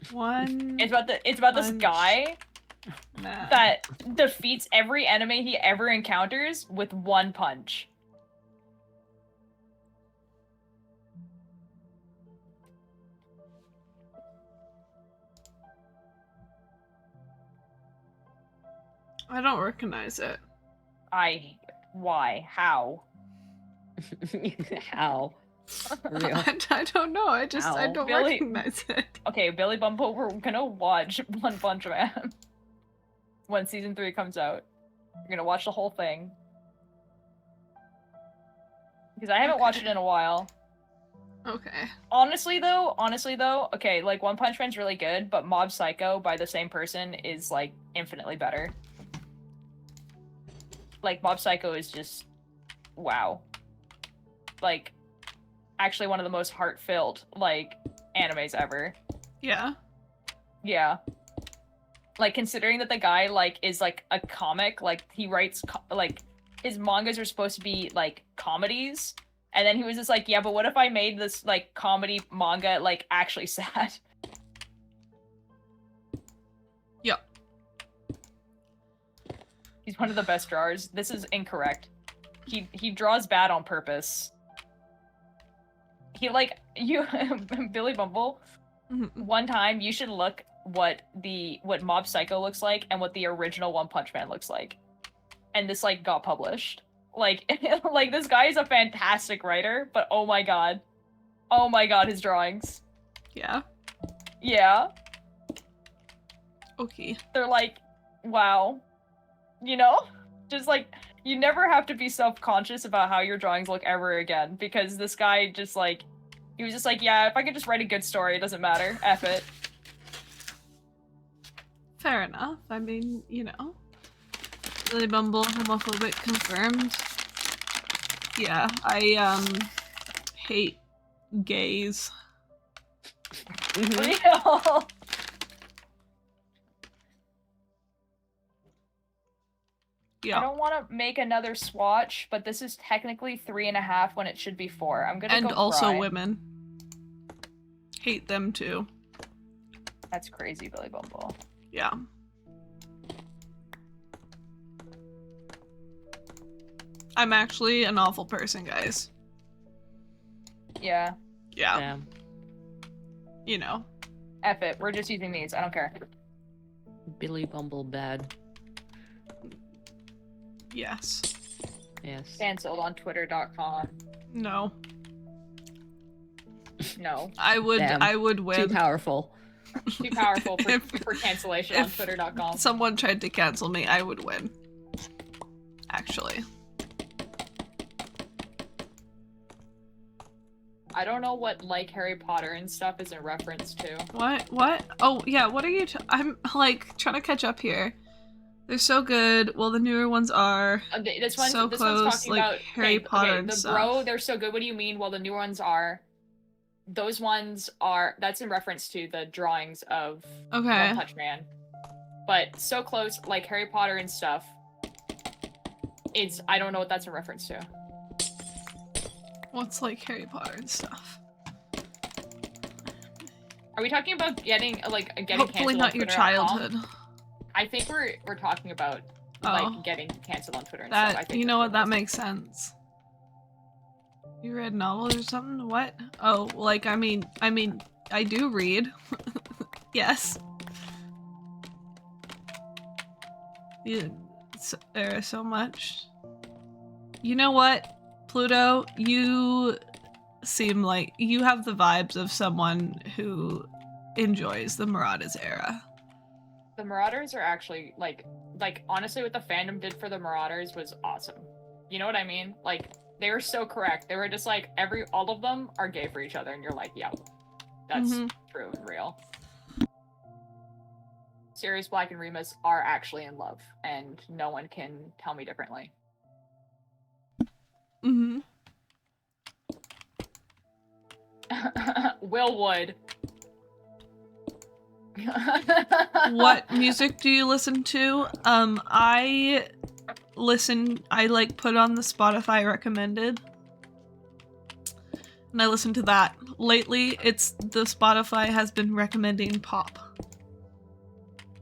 It's about this Punch guy Man. that defeats every enemy he ever encounters with one punch. I don't recognize it. Why? How? How? Real. I don't know. I Ow. don't Billy- recognize it. Okay, Billy Bumble, we're gonna watch One Punch Man when season 3 comes out. We're gonna watch the whole thing. Because I haven't watched it in a while. Okay. Honestly though, okay, like One Punch Man's really good, but Mob Psycho by the same person is like infinitely better. Like Mob Psycho is just wow. Like actually one of the most heart-filled like animes ever. Yeah. Yeah. Like considering that the guy like is like a comic, like he writes like his mangas are supposed to be like comedies, and then he was just like, yeah, but what if I made this like comedy manga like actually sad? Yep. He's one of the best drawers. This is incorrect. He draws bad on purpose. He like you Billy Bumble. Mhm. One time you should look what Mob Psycho looks like and what the original One Punch Man looks like. And this like got published. Like like this guy is a fantastic writer, but oh my god. Oh my god, his drawings. Yeah. Yeah. Okay. They're like, wow. You know? Just like you never have to be self-conscious about how your drawings look ever again, because this guy just like he was just like, yeah, if I could just write a good story, it doesn't matter. F it. Fair enough. I mean, you know. Billy Bumble, homophobic confirmed. Yeah, I hate gays. Real. I Yeah. don't want to make another swatch, but this is technically 3.5 when it should be 4. I'm gonna And go also cry. women. Hate them too. That's crazy, Billy Bumble. Yeah. I'm actually an awful person, guys. Yeah. Yeah. Damn. You know. F it. We're just using these. I don't care. Billy Bumble bad. Yes. Yes. Cancelled on Twitter.com. No. No. I would Damn. Too win. powerful. Too powerful for, If- for cancellation on if Twitter.com. Someone tried to cancel me, I would win. Actually. actually. I don't know what like Harry Potter and stuff is in reference to. What? Oh, yeah, what are you I'm like trying to catch up here. They're so good. Well, the newer ones are This so one's close, talking like about Harry Potter and the stuff. bro, they're so good. What do you mean? Well, the new ones are. Those ones are. That's in reference to the drawings of Okay. One Punch Man. But so close, like Harry Potter and stuff. I don't know what that's in reference to. What's like Harry Potter and stuff? Are we talking about getting Hopefully canceled not on your Twitter.com? childhood. I think we're talking about Oh. like getting canceled on Twitter and stuff. I That, think you that's know what, that it is. makes sense. You read novels or something? What? Oh, like, I mean, I do read. Yes. There is so much. You know what, Pluto? You seem like you have the vibes of someone who enjoys the Marauders era. The Marauders are actually like honestly what the fandom did for the Marauders was awesome. You know what I mean? Like they were so correct. They were just like all of them are gay for each other and you're like, yeah, that's true and real. Sirius Black and Remus are actually in love and no one can tell me differently. Mm-hmm. Will Wood. What music do you listen to? I like put on the Spotify recommended. And I listen to that. Lately, the Spotify has been recommending pop.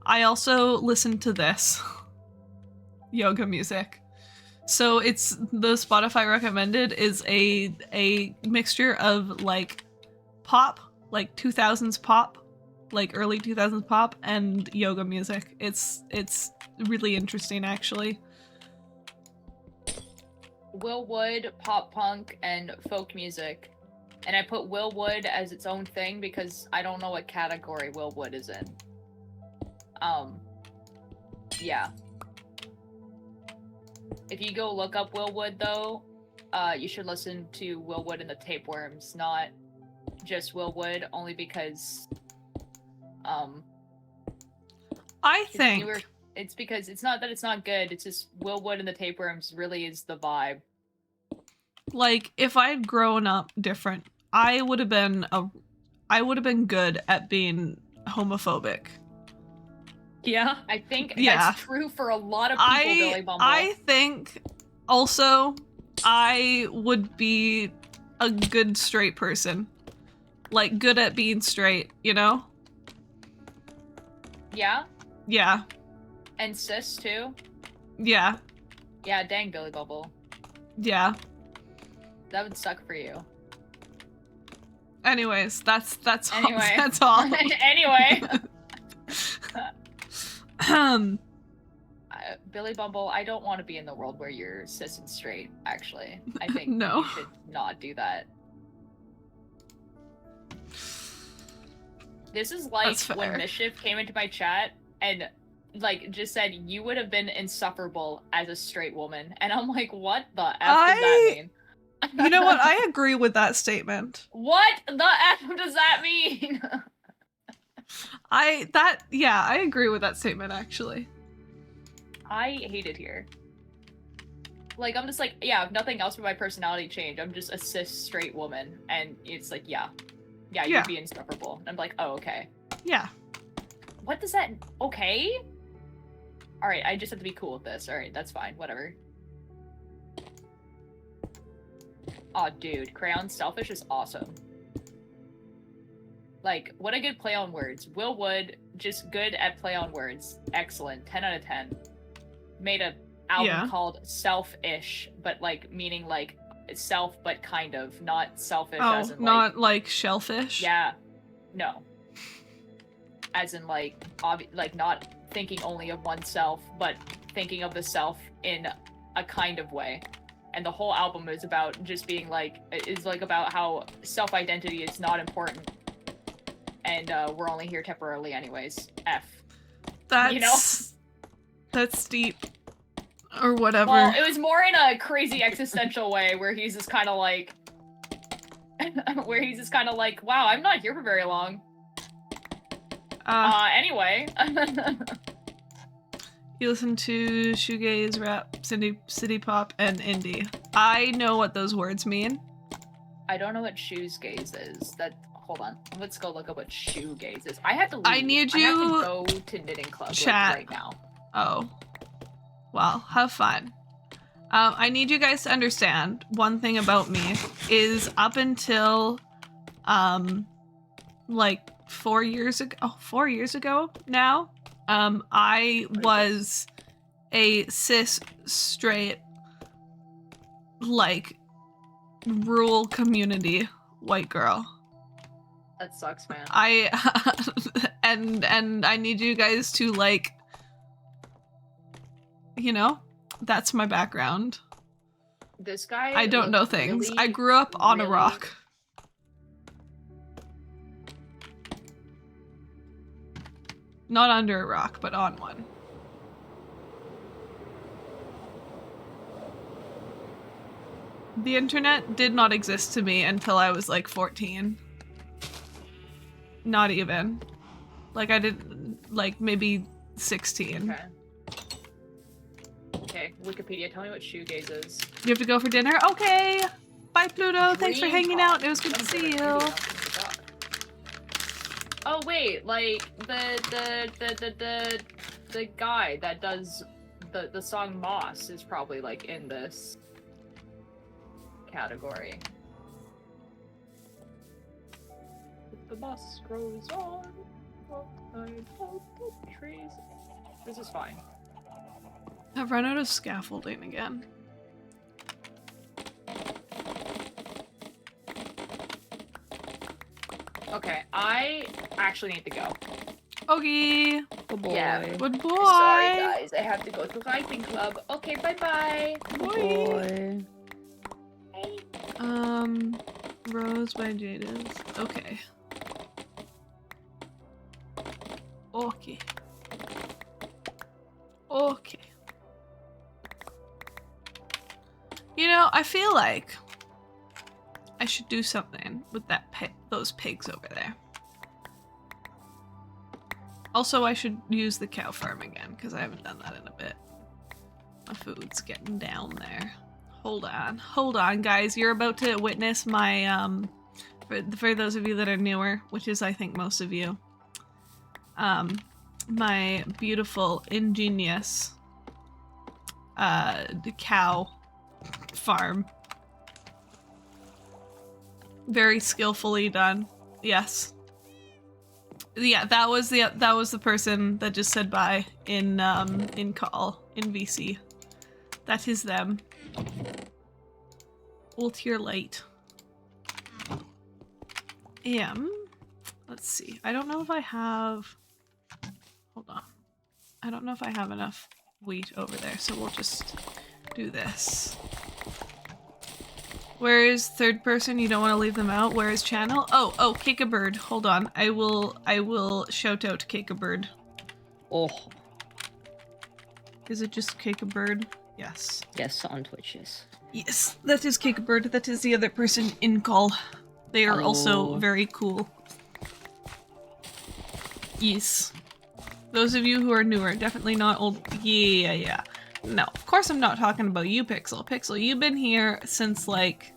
I also listen to this. Yoga music. So it's the Spotify recommended is a mixture of like pop, like 2000s pop, like early 2000s pop, and yoga music. It's really interesting actually. Will Wood, pop punk, and folk music. And I put Will Wood as its own thing because I don't know what category Will Wood is in. Yeah. If you go look up Will Wood though, you should listen to Will Wood and the Tapeworms, not just Will Wood, only because I think it's because it's not that it's not good, it's just Will Wood and the Tapeworms really is the vibe. like if I'd grown up different, I would have been good at being homophobic. Yeah. I think Yeah. that's true for a lot of people, Billy Bumble. I think also I would be a good straight person. Like good at being straight, you know? Yeah? Yeah. And cis too? Yeah. Yeah, dang Billy Bubble. Yeah. That would suck for you. Anyways, that's Anyway. that's all. Anyway. Billy Bumble, I don't want to be in the world where you're cis and straight, actually. I think No. you should not do that. This is like That's when fair. Mischief came into my chat and like just said you would have been insufferable as a straight woman. And I'm like, what the F does that mean? You know what? I agree with that statement. What the F does that mean? I agree with that statement actually. I hate it here. Like, I'm just like, yeah, if nothing else but my personality changed, I'm just a cis straight woman. And it's like, yeah, Yeah. you'd be insufferable. And I'm like, oh, okay. Yeah. What does that, okay? Alright, I just have to be cool with this. Alright, that's fine, whatever. Aw, dude, Crayon Selfish is awesome. Like, what a good play on words. Will Wood, just good at play on words. Excellent, 10 out of 10. Made a album called Selfish, but like, meaning like, self but kind of, not selfish as in not like shellfish? yeah, no. As in like, like not thinking only of oneself, but thinking of the self in a kind of way. And the whole album is about just being like, is like about how self-identity is not important. And we're only here temporarily anyways. F. That's You know? That's deep. Or whatever. Well, it was more in a crazy existential way where he's just kind of like, wow, I'm not here for very long. Anyway. You listen to shoegaze, rap, city pop, and indie. I know what those words mean. I don't know what shoegaze is. Hold on. Let's go look up what shoegaze is. I have to leave. I need I have you to go to knitting club chat. right now. Oh. Well, have fun. I need you guys to understand one thing about me is up until like 4 years ago now, I was a cis straight like rural community white girl. That sucks, man. And I need you guys to like, you know, that's my background. This guy. I don't know things. I grew up on a rock. Not under a rock, but on one. The internet did not exist to me until I was like 14. Not even. Like I did, like maybe 16. Okay. Okay, Wikipedia, tell me what shoegaze is. You have to go for dinner? Okay! Bye, Pluto! Thanks for hanging out. It was good to see you. Oh wait, like the guy that does the song Moss is probably like in this category. The moss grows on the trees. This is fine. I've run out of scaffolding again. Okay, I actually need to go. Okay. Oh boy. Yeah. Good boy. Sorry guys, I have to go to writing club. Okay, bye-bye. Boy. Rose by Jadis. Okay. Okay. Okay. You know, I feel like I should do something with those pigs over there. Also, I should use the cow farm again, because I haven't done that in a bit. My food's getting down there. Hold on, guys. You're about to witness my, for those of you that are newer, which is, I think, most of you, my beautiful, ingenious, cow farm. Very skillfully done. Yes. Yeah, that was the person that just said bye in call in VC. That is them. Ult here late. Let's see. I don't know if I have. Hold on. I don't know if I have enough wheat over there, so we'll just do this. Where is third person? You don't want to leave them out. Where is channel? Oh, Cake-a-Bird. Hold on. I will shout out Cake-a-Bird. Oh. Is it just Cake-a-Bird? Yes. Yes, on Twitch, yes. Yes, that is Cake-a-Bird. That is the other person in call. They are also very cool. Yes. Those of you who are newer, definitely not old. Yeah. No, of course I'm not talking about you, Pixel. Pixel, you've been here since, like,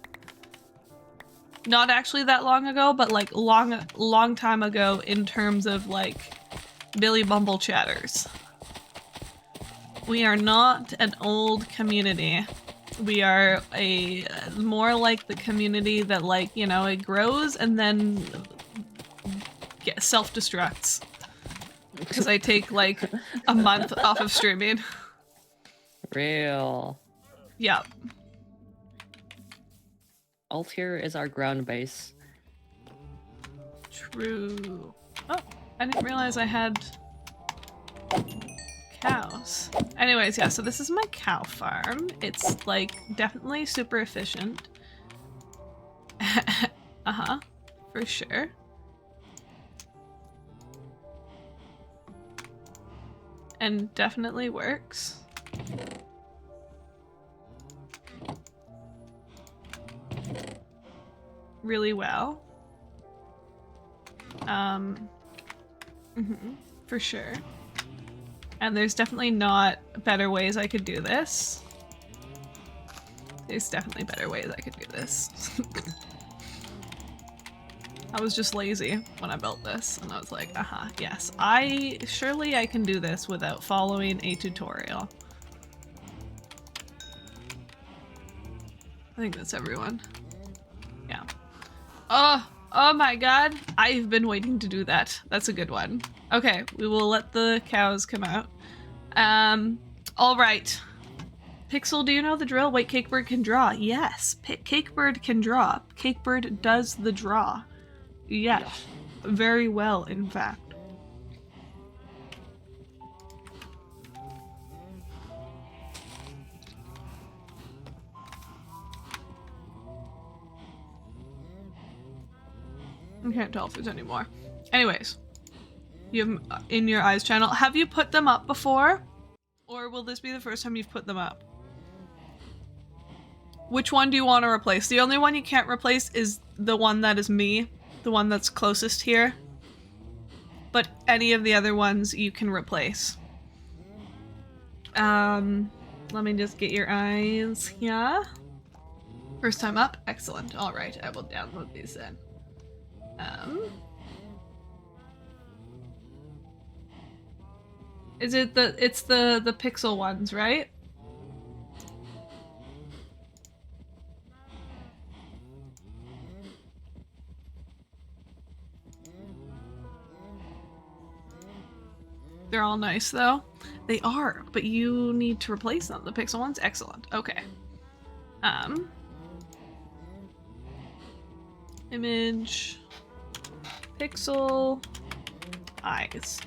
not actually that long ago, but, like, long time ago in terms of, like, Billy Bumble chatters. We are not an old community. We are more like the community that, like, you know, it grows and then self-destructs. Because I take, like, a month off of streaming. Real. Yeah. Altair is our ground base. True. Oh, I didn't realize I had cows. Anyways, yeah, so this is my cow farm. It's, like, definitely super efficient. Uh-huh. For sure. And definitely works. really well. For sure. And there's definitely not better ways I could do this. There's definitely better ways I could do this. I was just lazy when I built this, and I was like, yes, surely I can do this without following a tutorial. I think that's everyone. Yeah. Oh my god, I've been waiting to do that. That's a good one. Okay, we will let the cows come out. All right. Pixel, do you know the drill? Wait, Cakebird can draw. Yes, Cakebird can draw. Cakebird does the draw. Yes, very well, in fact. I can't tell if there's any more. Anyways, you have in your eyes channel. Have you put them up before? Or will this be the first time you've put them up? Which one do you want to replace? The only one you can't replace is the one that is me. The one that's closest here. But any of the other ones you can replace. Let me just get your eyes here. First time up? Excellent. Alright, I will download these then. Is it it's the pixel ones, right? They're all nice though. They are, but you need to replace them. The pixel ones? Excellent. Okay. Image. Pixel. Eyes.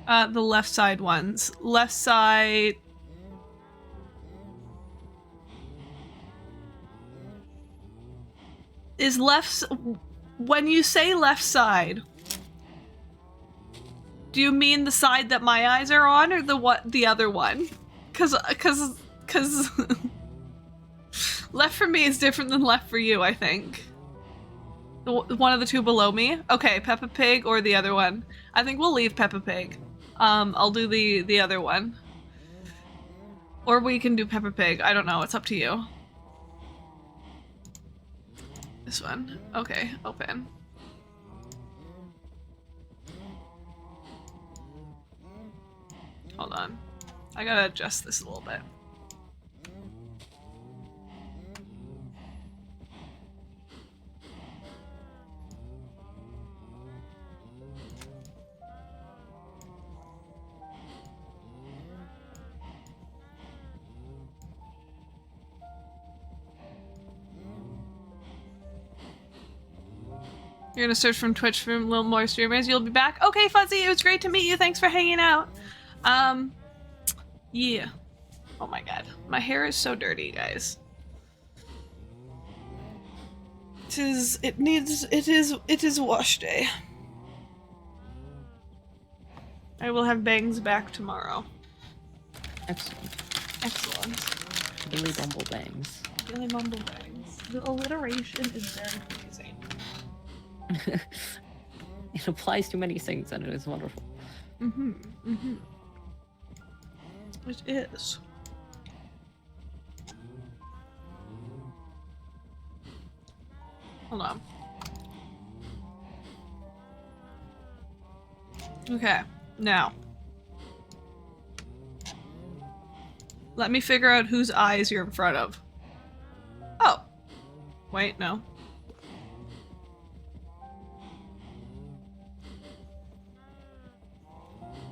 The left side ones. Left side. Is left. When you say left side, do you mean the side that my eyes are on, or the other one? Cause left for me is different than left for you, I think. One of the two below me? Okay, Peppa Pig or the other one. I think we'll leave Peppa Pig. I'll do the other one. Or we can do Peppa Pig. I don't know, it's up to you. This one. Okay, open. Hold on. I gotta adjust this a little bit. You're gonna search from Twitch for a little more streamers. You'll be back. Okay, Fuzzy, it was great to meet you. Thanks for hanging out. Yeah. Oh my god. My hair is so dirty, guys. It is wash day. I will have bangs back tomorrow. Excellent. Excellent. Billy Bumble bangs. Billy Bumble bangs. The alliteration is very pleasing. It applies to many things and it is wonderful. It is. Hold on. Okay, now. Let me figure out whose eyes you're in front of. Oh. Wait, no.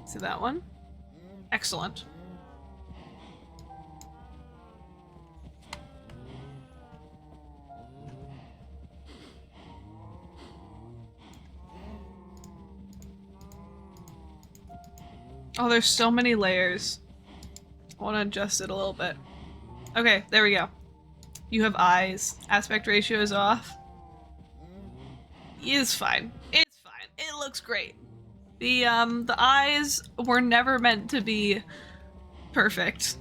See that one? Excellent. Oh, there's so many layers. I want to adjust it a little bit. Okay, there we go. You have eyes. Aspect ratio is off. It's fine. It's fine. It looks great. The eyes were never meant to be perfect.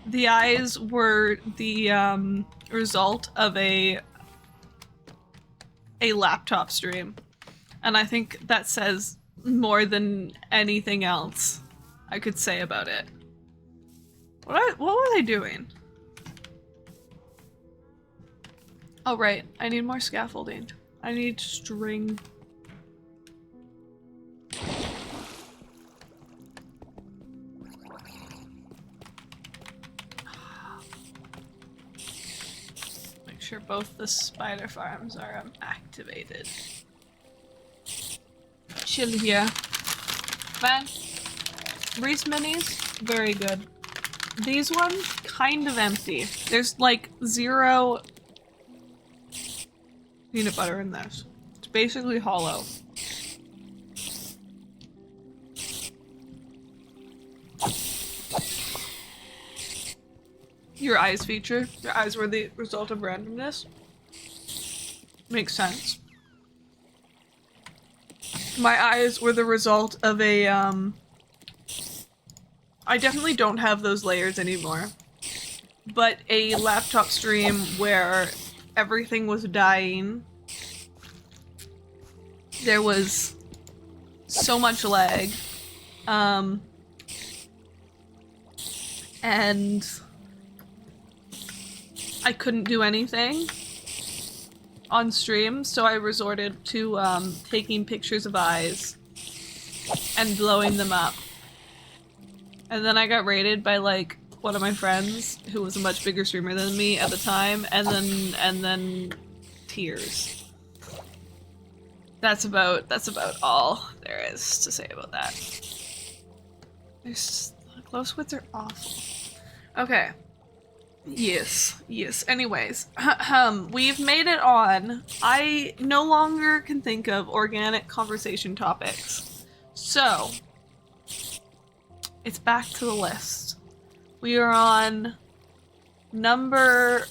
The eyes were the result of a laptop stream. And I think that says more than anything else I could say about it. What were they doing? Oh right, I need more scaffolding. I need string. Make sure both the spider farms are activated. Chill here. Man, Reese minis, very good. These ones, kind of empty. There's like 0 peanut butter in this. It's basically hollow. Your eyes feature. Your eyes were the result of randomness. Makes sense. My eyes were the result of a, I definitely don't have those layers anymore. But a laptop stream where everything was dying. There was so much lag. And I couldn't do anything on stream, so I resorted to taking pictures of eyes and blowing them up. And then I got raided by like one of my friends who was a much bigger streamer than me at the time, and then tears. That's about all there is to say about that. Glow squids are awful. Okay. Yes. Anyways, we've made it on. I no longer can think of organic conversation topics. So, it's back to the list. We are on number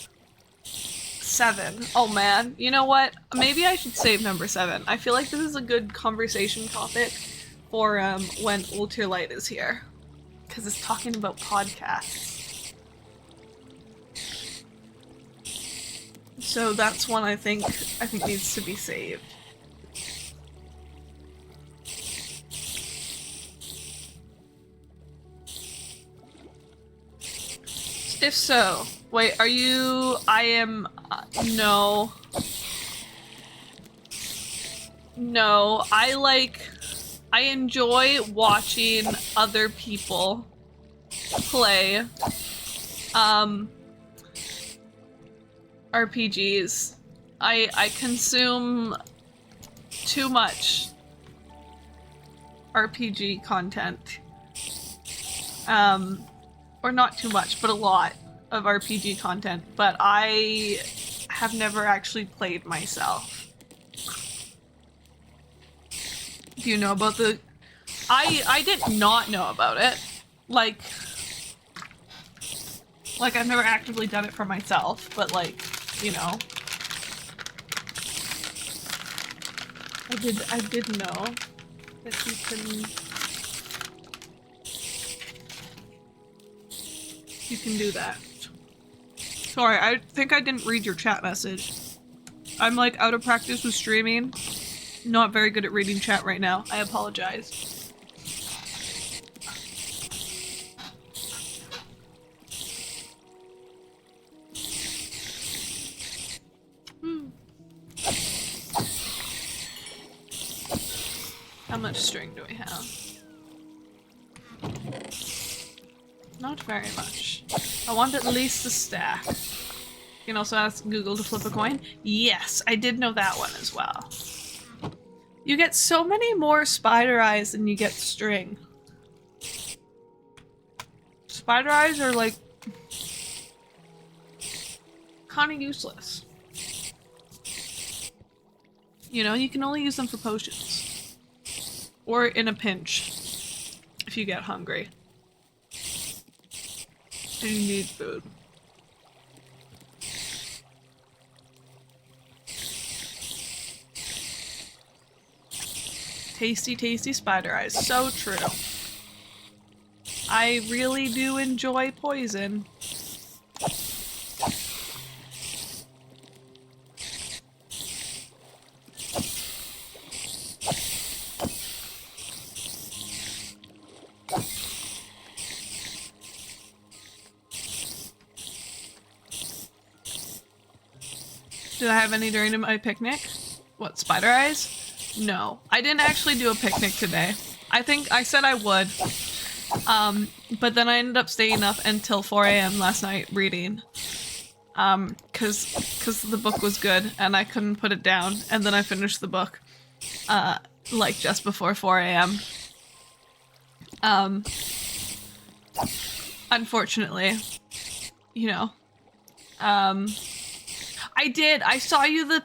7. Oh man, you know what? Maybe I should save number 7. I feel like this is a good conversation topic for when Ultralight is here. Because it's talking about podcasts. So that's one I think needs to be saved. If so, wait, are you? I am. No. No, I enjoy watching other people play RPGs. I consume too much RPG content. Or not too much, but a lot of RPG content, but I have never actually played myself. Do you know about the... I did not know about it. Like I've never actively done it for myself, but like, you know. I did know that you can do that. Sorry, I think I didn't read your chat message. I'm like out of practice with streaming. Not very good at reading chat right now. I apologize. How much string do we have? Not very much. I want at least a stack. You can also ask Google to flip a coin. Yes, I did know that one as well. You get so many more spider eyes than you get string. Spider eyes are like kind of useless. You know, you can only use them for potions. Or in a pinch, if you get hungry. And you need food. Tasty, tasty spider eyes. So true. I really do enjoy poison. Did I have any during my picnic? What, spider eyes? No. I didn't actually do a picnic today. I think I said I would. But then I ended up staying up until 4 a.m. last night reading. Cause the book was good and I couldn't put it down, and then I finished the book, like just before 4 a.m. Unfortunately, you know, I saw you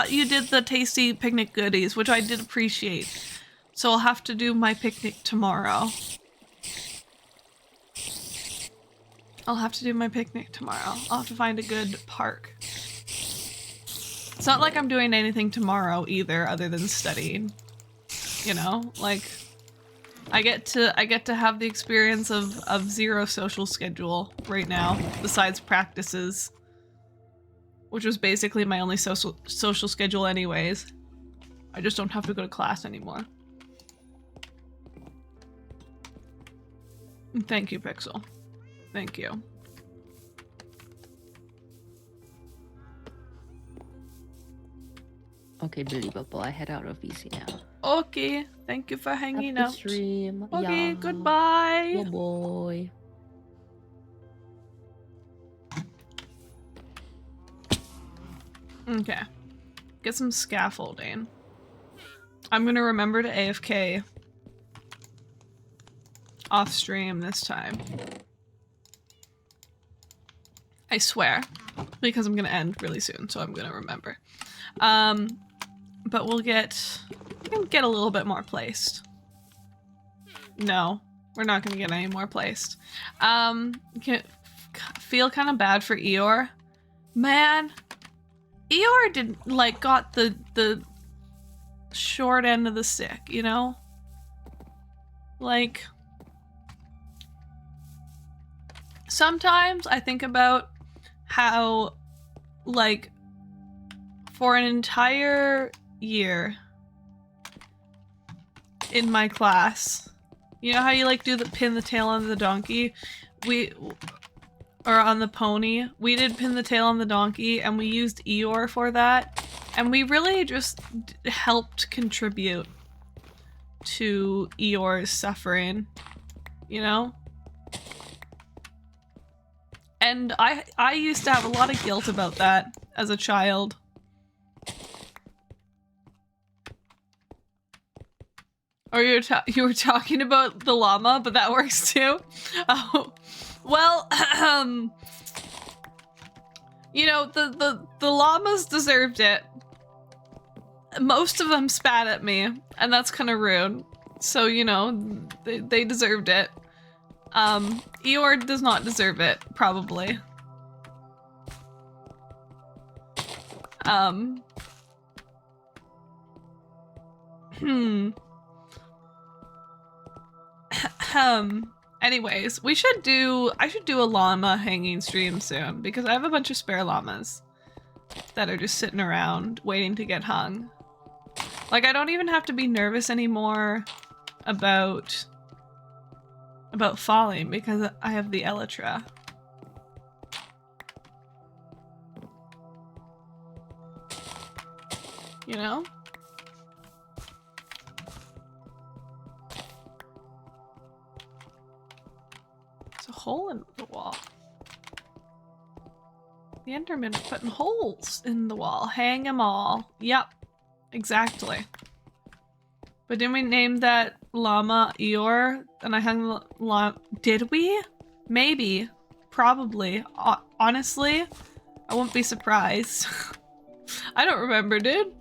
you did the tasty picnic goodies, which I did appreciate. So I'll have to do my picnic tomorrow. I'll have to find a good park. It's not like I'm doing anything tomorrow either, other than studying. You know, like I get to have the experience of zero social schedule right now, besides practices, which was basically my only social schedule anyways. I just don't have to go to class anymore. Thank you, Pixel. Thank you. Okay, believable. I head out of VC now. Okay, thank you for hanging Happy out. stream. Okay, Yeah. goodbye. Oh boy. Okay, get some scaffolding. I'm gonna remember to AFK off stream this time. I swear, because I'm gonna end really soon, so I'm gonna remember. But we can get a little bit more placed. No, we're not gonna get any more placed. Feel kind of bad for Eeyore. Man, Eeyore got the short end of the stick, you know? Like, sometimes I think about how, like, for an entire year in my class, you know how you like do the pin the tail on the donkey? Or on the pony. We did pin the tail on the donkey and we used Eeyore for that. And we really just helped contribute to Eeyore's suffering, you know? And I used to have a lot of guilt about that as a child. Or you were talking about the llama, but that works too. Oh, well, you know, the llamas deserved it. Most of them spat at me, and that's kind of rude. So, you know, they deserved it. Eeyore does not deserve it, probably. Anyways, I should do a llama hanging stream soon, because I have a bunch of spare llamas that are just sitting around waiting to get hung. Like, I don't even have to be nervous anymore about falling because I have the Elytra. You know? There's a hole in the wall. The Enderman is putting holes in the wall. Hang them all. Yep. Exactly. But didn't we name that llama Eeyore? And I hung the llama. Did we? Maybe. Probably. Honestly, I won't be surprised. I don't remember, dude.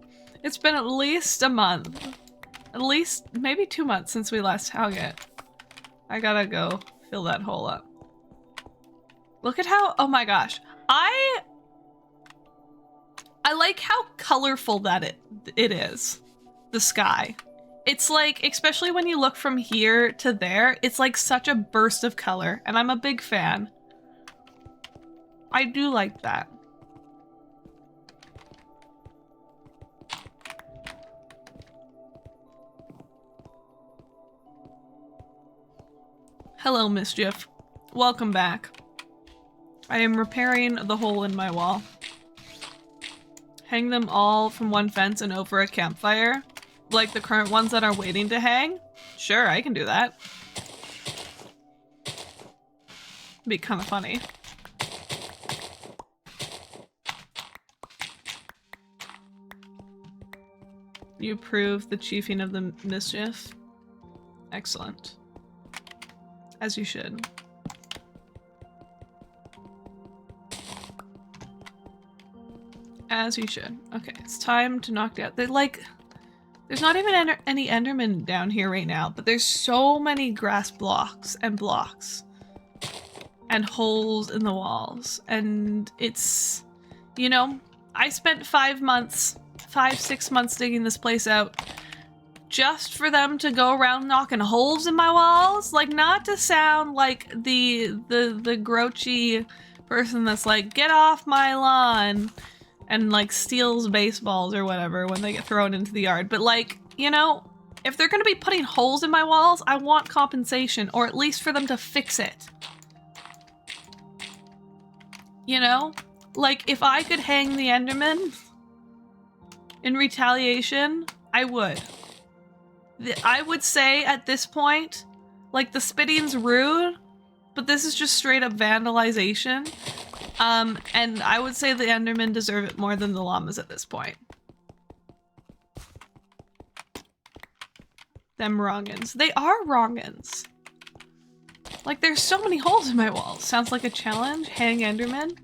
It's been at least a month. At least maybe 2 months since we last hung it. I gotta go fill that hole up. Look at how, oh my gosh. I like how colorful that it is. The sky. It's like, especially when you look from here to there, it's like such a burst of color, and I'm a big fan. I do like that. Hello, Mischief. Welcome back. I am repairing the hole in my wall. Hang them all from one fence and over a campfire? Like the current ones that are waiting to hang? Sure, I can do that. Be kind of funny. You approve the chiefing of the mischief? Excellent. As you should. As you should. Okay, it's time to knock down. They're like, there's not even any Endermen down here right now, but there's so many grass blocks and holes in the walls, and it's, you know, I spent 6 months digging this place out just for them to go around knocking holes in my walls. Like, not to sound like the grouchy person that's like, get off my lawn, and like steals baseballs or whatever when they get thrown into the yard. But like, you know, if they're gonna be putting holes in my walls, I want compensation, or at least for them to fix it. You know? Like, if I could hang the Enderman in retaliation, I would. I would say at this point, like, the spitting's rude, but this is just straight up vandalization. And I would say the Endermen deserve it more than the llamas at this point. Them wrongins. They are wrongins. Like, there's so many holes in my walls. Sounds like a challenge. Hang Endermen.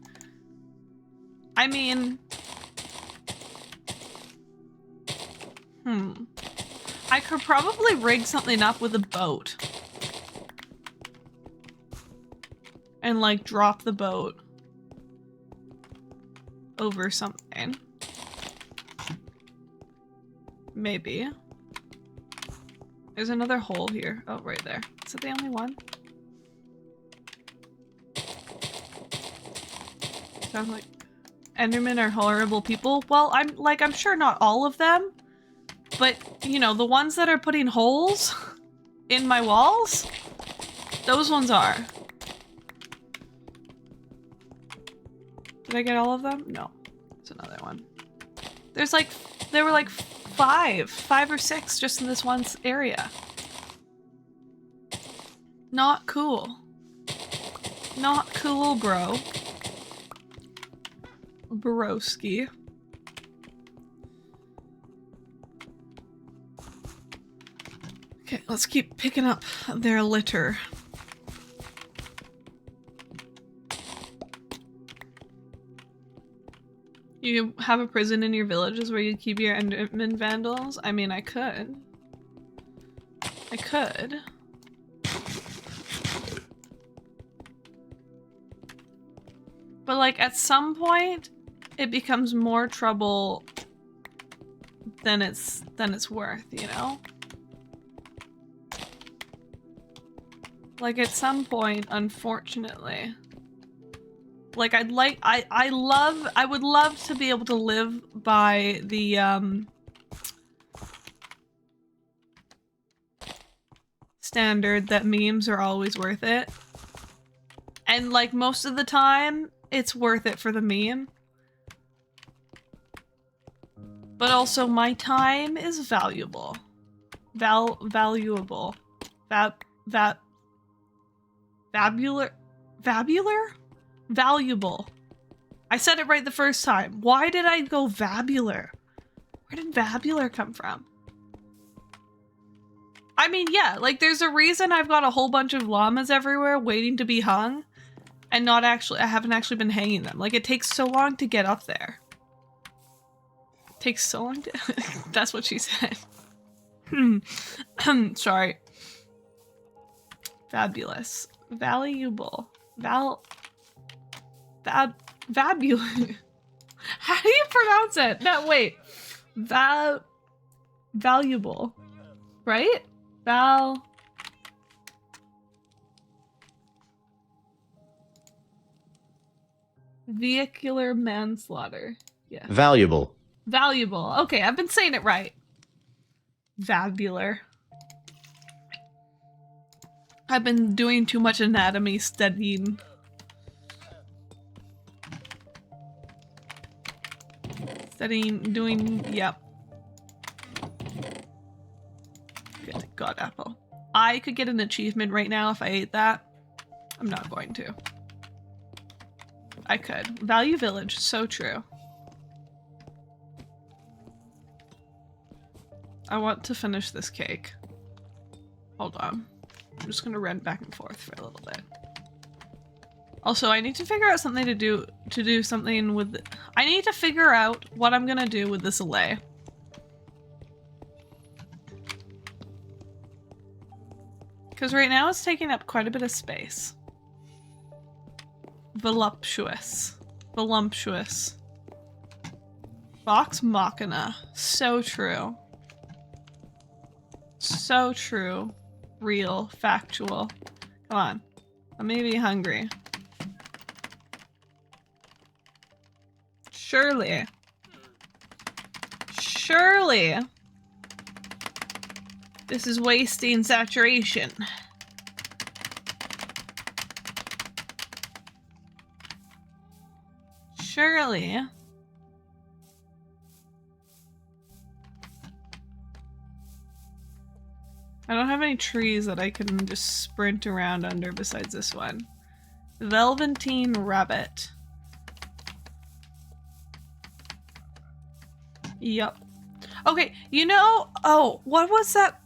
I mean... I could probably rig something up with a boat. And, like, drop the boat over something. Maybe. There's another hole here. Oh, right there. Is it the only one? Sounds like Endermen are horrible people. Well, I'm sure not all of them, but, you know, the ones that are putting holes in my walls, those ones are. Did I get all of them? No. There's another one. There's like, there were like five or six just in this one area. Not cool. Not cool, bro. Broski. Okay, let's keep picking up their litter. You have a prison in your villages where you keep your Enderman vandals? I mean, I could. I could. But like, at some point, it becomes more trouble than it's worth, you know? Like, at some point, unfortunately. Like, I would love to be able to live by the, standard that memes are always worth it. And, like, most of the time, it's worth it for the meme. But also, my time is valuable. Valuable. Valuable. I said it right the first time. Why did I go vabular? Where did vabular come from? I mean, yeah, like, there's a reason I've got a whole bunch of llamas everywhere waiting to be hung, and I haven't actually been hanging them. Like, it takes so long to get up there. It takes so long to... That's what she said. Sorry. Fabulous. Valuable. Fabulous. How do you pronounce it? No, wait. Valuable. Right? Vehicular manslaughter. Yeah. Valuable. Valuable. Okay, I've been saying it right. Vabular. I've been doing too much anatomy studying. doing, yep. Good God, apple. I could get an achievement right now if I ate that. I'm not going to. I could. Value Village, so true. I want to finish this cake. Hold on. I'm just gonna run back and forth for a little bit. Also, I need to figure out something to do something with... I need to figure out what I'm gonna do with this allay. Because right now it's taking up quite a bit of space. Voluptuous. Voluptuous. Vox Machina. So true. So true. Real. Factual. Come on. I may be hungry. Surely. Surely. This is wasting saturation. Surely. I don't have any trees that I can just sprint around under besides this one. Velveteen Rabbit. Yup. Okay, you know, oh, what was that?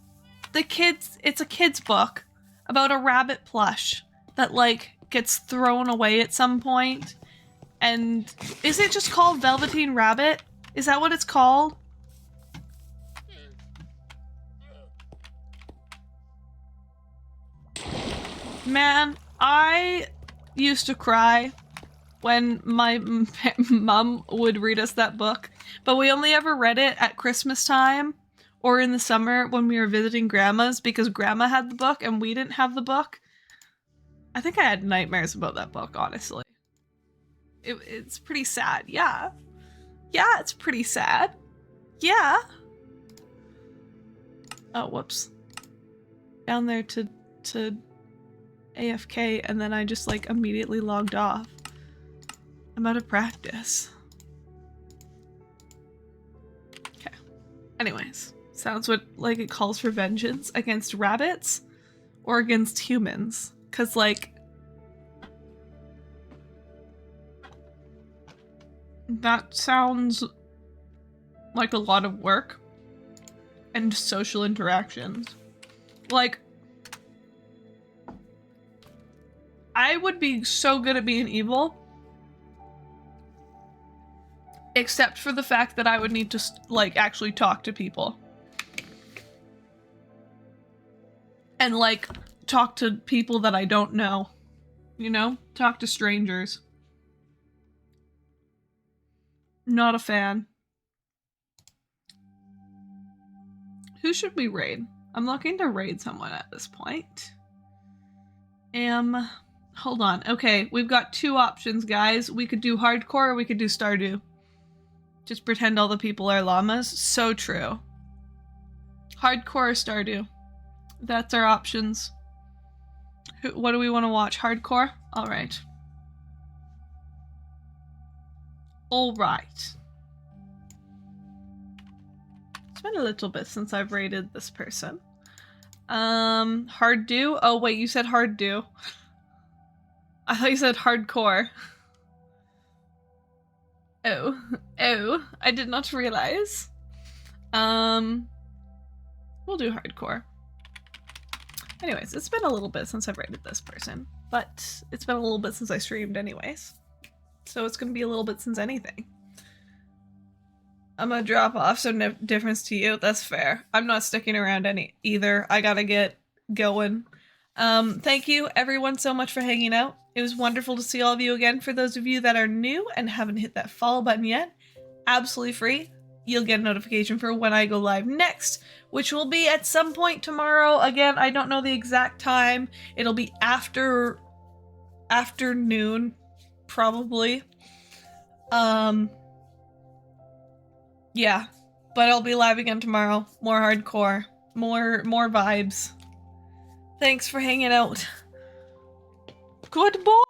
It's a kid's book about a rabbit plush that like gets thrown away at some point. And is it just called Velveteen Rabbit? Is that what it's called? Man, I used to cry when my mom would read us that book, but we only ever read it at Christmas time or in the summer when we were visiting grandma's because grandma had the book and we didn't have the book. I think I had nightmares about that book, honestly. It's pretty sad, yeah. Yeah, it's pretty sad. Yeah. Oh, whoops. Down there to AFK and then I just like immediately logged off. I'm out of practice. Okay. Anyways, sounds like it calls for vengeance against rabbits or against humans. 'Cause like that sounds like a lot of work and social interactions. Like I would be so good at being evil, except for the fact that I would need to, like, actually talk to people. And, like, talk to people that I don't know. You know? Talk to strangers. Not a fan. Who should we raid? I'm looking to raid someone at this point. Hold on. Okay, we've got two options, guys. We could do hardcore or we could do Stardew. Just pretend all the people are llamas. So true. Hardcore or Stardew. That's our options. What do we want to watch? Hardcore? Alright. Alright. It's been a little bit since I've rated this person. Hard do? Oh wait, you said hard do. I thought you said hardcore. Oh, I did not realize. We'll do hardcore. Anyways, it's been a little bit since I've rated this person, but it's been a little bit since I streamed anyways. So it's gonna be a little bit since anything. I'm gonna drop off, so no difference to you. That's fair. I'm not sticking around either. I gotta get going. Thank you everyone so much for hanging out. It was wonderful to see all of you again. For those of you that are new and haven't hit that follow button yet, absolutely free. You'll get a notification for when I go live next, which will be at some point tomorrow. Again, I don't know the exact time. It'll be afternoon, probably. Yeah, but I'll be live again tomorrow. More hardcore, more vibes. Thanks for hanging out. Goodbye.